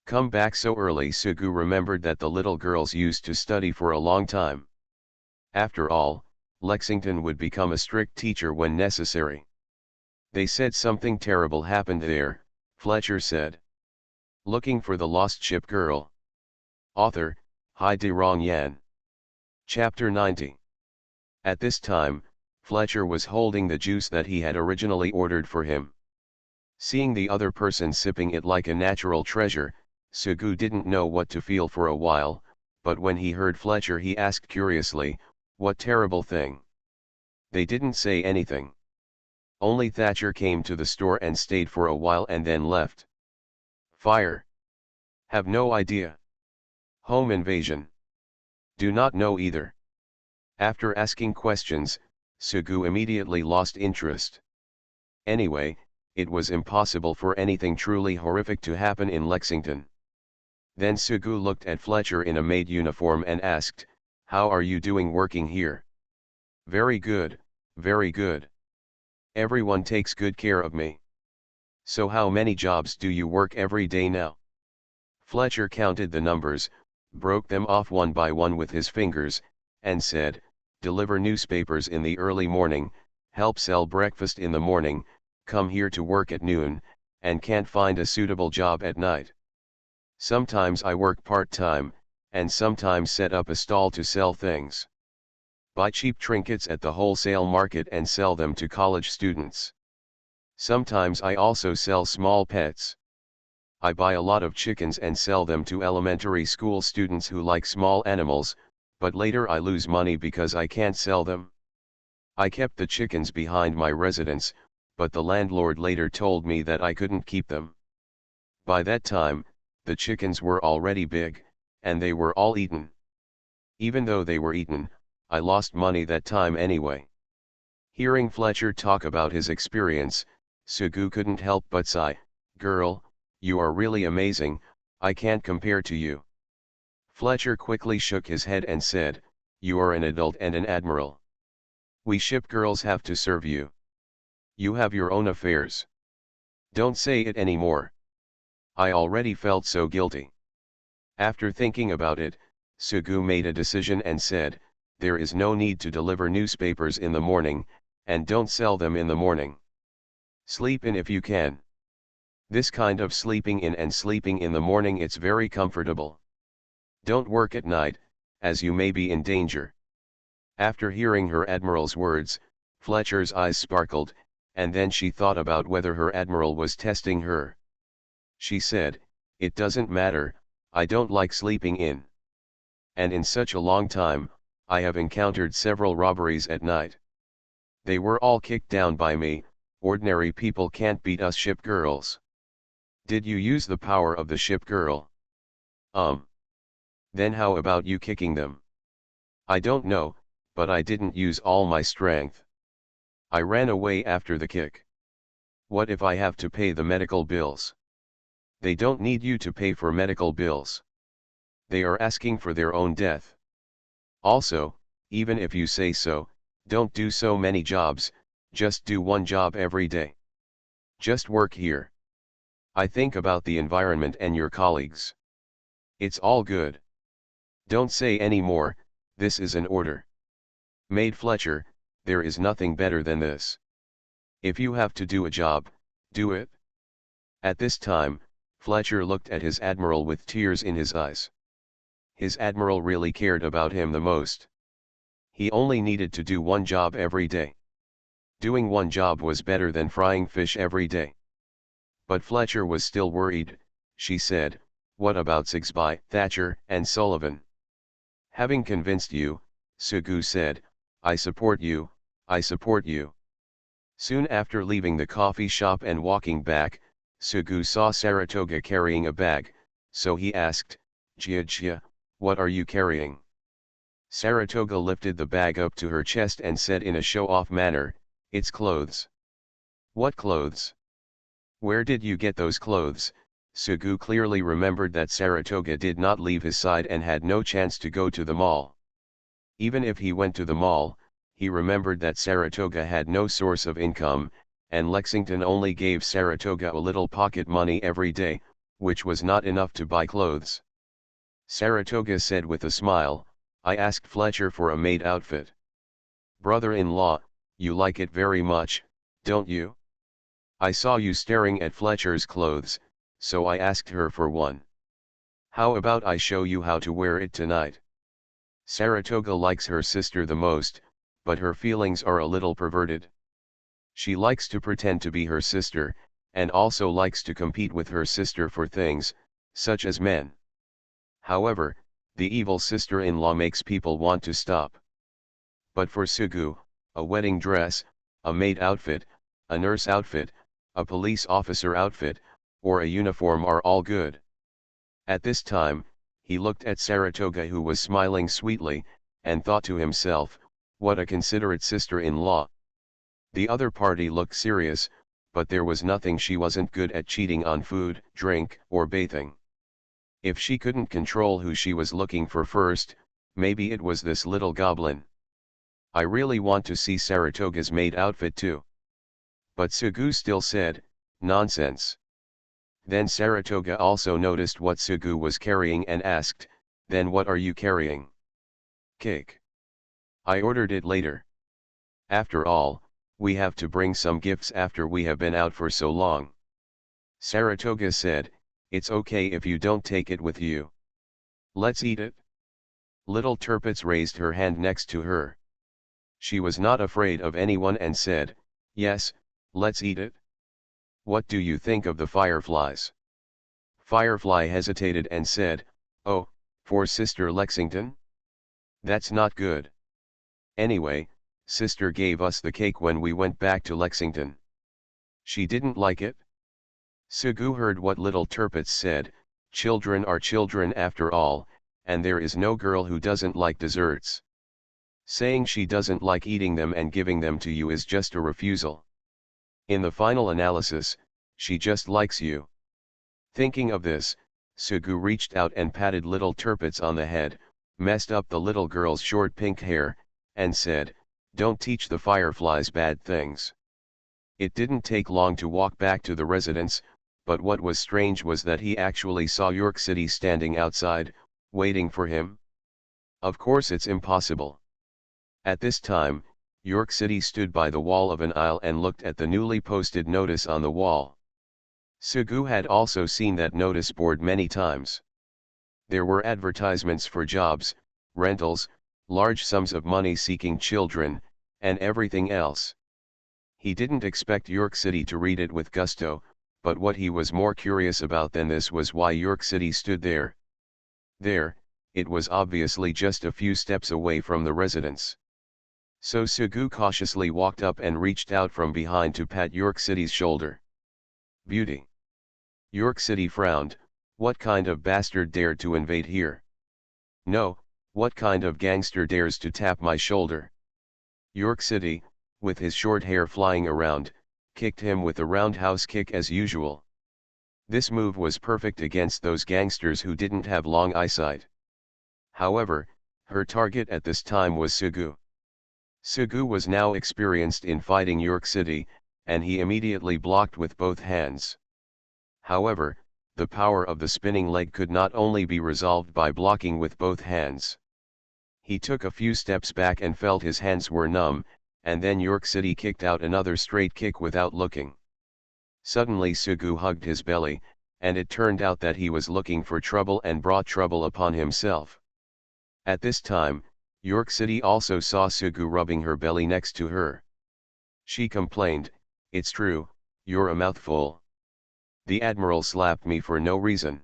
Speaker 1: Come back so early? Sugu remembered that the little girls used to study for a long time. After all, Lexington would become a strict teacher when necessary. They said something terrible happened there, Fletcher said. Looking for the lost ship girl. Author, Hai De Rong Yan. Chapter 90. At this time, Fletcher was holding the juice that he had originally ordered for him. Seeing the other person sipping it like a natural treasure, Sugu didn't know what to feel for a while, but when he heard Fletcher he asked curiously, what terrible thing? They didn't say anything. Only Thatcher came to the store and stayed for a while and then left. Fire. Have no idea. Home invasion. Do not know either. After asking questions, Sugu immediately lost interest. Anyway, it was impossible for anything truly horrific to happen in Lexington. Then Sugu looked at Fletcher in a maid uniform and asked, how are you doing working here? Very good, very good. Everyone takes good care of me. So how many jobs do you work every day now? Fletcher counted the numbers, broke them off one by one with his fingers, and said, deliver newspapers in the early morning, help sell breakfast in the morning, come here to work at noon, and can't find a suitable job at night. Sometimes I work part-time, and sometimes set up a stall to sell things. Buy cheap trinkets at the wholesale market and sell them to college students. Sometimes I also sell small pets. I buy a lot of chickens and sell them to elementary school students who like small animals, but later I lose money because I can't sell them. I kept the chickens behind my residence, but the landlord later told me that I couldn't keep them. By that time, the chickens were already big, and they were all eaten. Even though they were eaten, I lost money that time anyway. Hearing Fletcher talk about his experience, Sugu couldn't help but sigh, "Girl, you are really amazing, I can't compare to you." Fletcher quickly shook his head and said, "You are an adult and an admiral. We ship girls have to serve you. You have your own affairs. Don't say it anymore." I already felt so guilty. After thinking about it, Sugu made a decision and said, "There is no need to deliver newspapers in the morning, and don't sell them in the morning. Sleep in if you can. This kind of sleeping in and sleeping in the morning, it's very comfortable. Don't work at night, as you may be in danger." After hearing her admiral's words, Fletcher's eyes sparkled, and then she thought about whether her admiral was testing her. She said, "It doesn't matter, I don't like sleeping in. And in such a long time, I have encountered several robberies at night. They were all kicked down by me, ordinary people can't beat us ship girls." "Did you use the power of the ship girl?" Then how about you kicking them?" "I don't know, but I didn't use all my strength. I ran away after the kick." "What if I have to pay the medical bills?" "They don't need you to pay for medical bills. They are asking for their own death. Also, even if you say so, don't do so many jobs, just do one job every day. Just work here. I think about the environment and your colleagues. It's all good. Don't say any more, this is an order. Maid Fletcher, there is nothing better than this. If you have to do a job, do it." At this time, Fletcher looked at his admiral with tears in his eyes. His admiral really cared about him the most. He only needed to do one job every day. Doing one job was better than frying fish every day. But Fletcher was still worried. She said, "What about Sigsby, Thatcher, and Sullivan?" "Having convinced you," Sugu said, "I support you, I support you." Soon after leaving the coffee shop and walking back, Sugu saw Saratoga carrying a bag, so he asked, "Jia, what are you carrying?" Saratoga lifted the bag up to her chest and said in a show-off manner, "It's clothes." "What clothes? Where did you get those clothes?" Sugu clearly remembered that Saratoga did not leave his side and had no chance to go to the mall. Even if he went to the mall, he remembered that Saratoga had no source of income, and Lexington only gave Saratoga a little pocket money every day, which was not enough to buy clothes. Saratoga said with a smile, "I asked Fletcher for a maid outfit." "Brother-in-law, you like it very much, don't you? I saw you staring at Fletcher's clothes, so I asked her for one. How about I show you how to wear it tonight?" Saratoga likes her sister the most, but her feelings are a little perverted. She likes to pretend to be her sister, and also likes to compete with her sister for things, such as men. However, the evil sister-in-law makes people want to stop. But for Sugu, a wedding dress, a maid outfit, a nurse outfit, a police officer outfit, or a uniform are all good. At this time, he looked at Saratoga, who was smiling sweetly, and thought to himself, "What a considerate sister-in-law." The other party looked serious, but there was nothing she wasn't good at: cheating on food, drink, or bathing. If she couldn't control who she was looking for first, maybe it was this little goblin. "I really want to see Saratoga's maid outfit too." But Sugu still said, "Nonsense." Then Saratoga also noticed what Sugu was carrying and asked, "Then what are you carrying?" "Cake. I ordered it later. After all, we have to bring some gifts after we have been out for so long. Saratoga said, it's okay if you don't take it with you. Let's eat it. Little Tirpitz raised her hand next to her. She was not afraid of anyone and said, yes, let's eat it. What do you think of the fireflies? Firefly hesitated and said, oh, for Sister Lexington? That's not good. Anyway, Sister gave us the cake when we went back to Lexington. She didn't like it? Sugu heard what Little Tirpitz said, children are children after all, and there is no girl who doesn't like desserts. Saying she doesn't like eating them and giving them to you is just a refusal. In the final analysis, she just likes you. Thinking of this, Sugu reached out and patted Little Tirpitz on the head, messed up the little girl's short pink hair, and said, don't teach the fireflies bad things. It didn't take long to walk back to the residence, but what was strange was that he actually saw York City standing outside, waiting for him. Of course it's impossible. At this time, York City stood by the wall of an aisle and looked at the newly posted notice on the wall. Sugu had also seen that notice board many times. There were advertisements for jobs, rentals, large sums of money seeking children, and everything else. He didn't expect York City to read it with gusto, but what he was more curious about than this was why York City stood there. There, it was obviously just a few steps away from the residence. So Sugu cautiously walked up and reached out from behind to pat York City's shoulder. Beauty. York City frowned, what kind of bastard dared to invade here? No, what kind of gangster dares to tap my shoulder? York City, with his short hair flying around, kicked him with a roundhouse kick as usual. This move was perfect against those gangsters who didn't have long eyesight. However, her target at this time was Sugu. Sugu was now experienced in fighting York City, and he immediately blocked with both hands. However, the power of the spinning leg could not only be resolved by blocking with both hands. He took a few steps back and felt his hands were numb, and then York City kicked out another straight kick without looking. Suddenly Sugu hugged his belly, and it turned out that he was looking for trouble and brought trouble upon himself. At this time, York City also saw Sugu rubbing her belly next to her. She complained, it's true, you're a mouthful. The Admiral slapped me for no reason.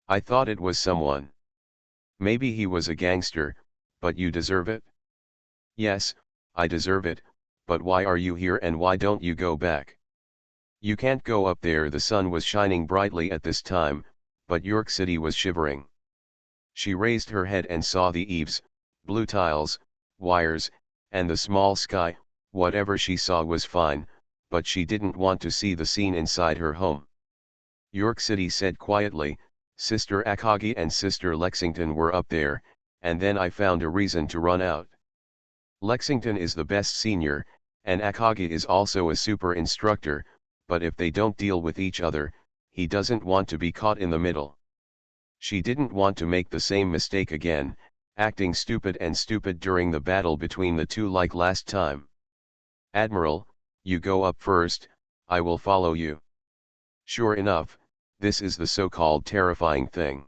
Speaker 1: I thought it was someone. Maybe he was a gangster, but you deserve it? Yes, I deserve it, but why are you here and why don't you go back? You can't go up there. The sun was shining brightly at this time, but York City was shivering. She raised her head and saw the eaves, blue tiles, wires, and the small sky. Whatever she saw was fine, but she didn't want to see the scene inside her home. York City said quietly, Sister Akagi and Sister Lexington were up there, and then I found a reason to run out. Lexington is the best senior, and Akagi is also a super instructor, but if they don't deal with each other, he doesn't want to be caught in the middle. She didn't want to make the same mistake again, acting stupid during the battle between the two like last time. Admiral, you go up first, I will follow you. Sure enough, this is the so-called terrifying thing.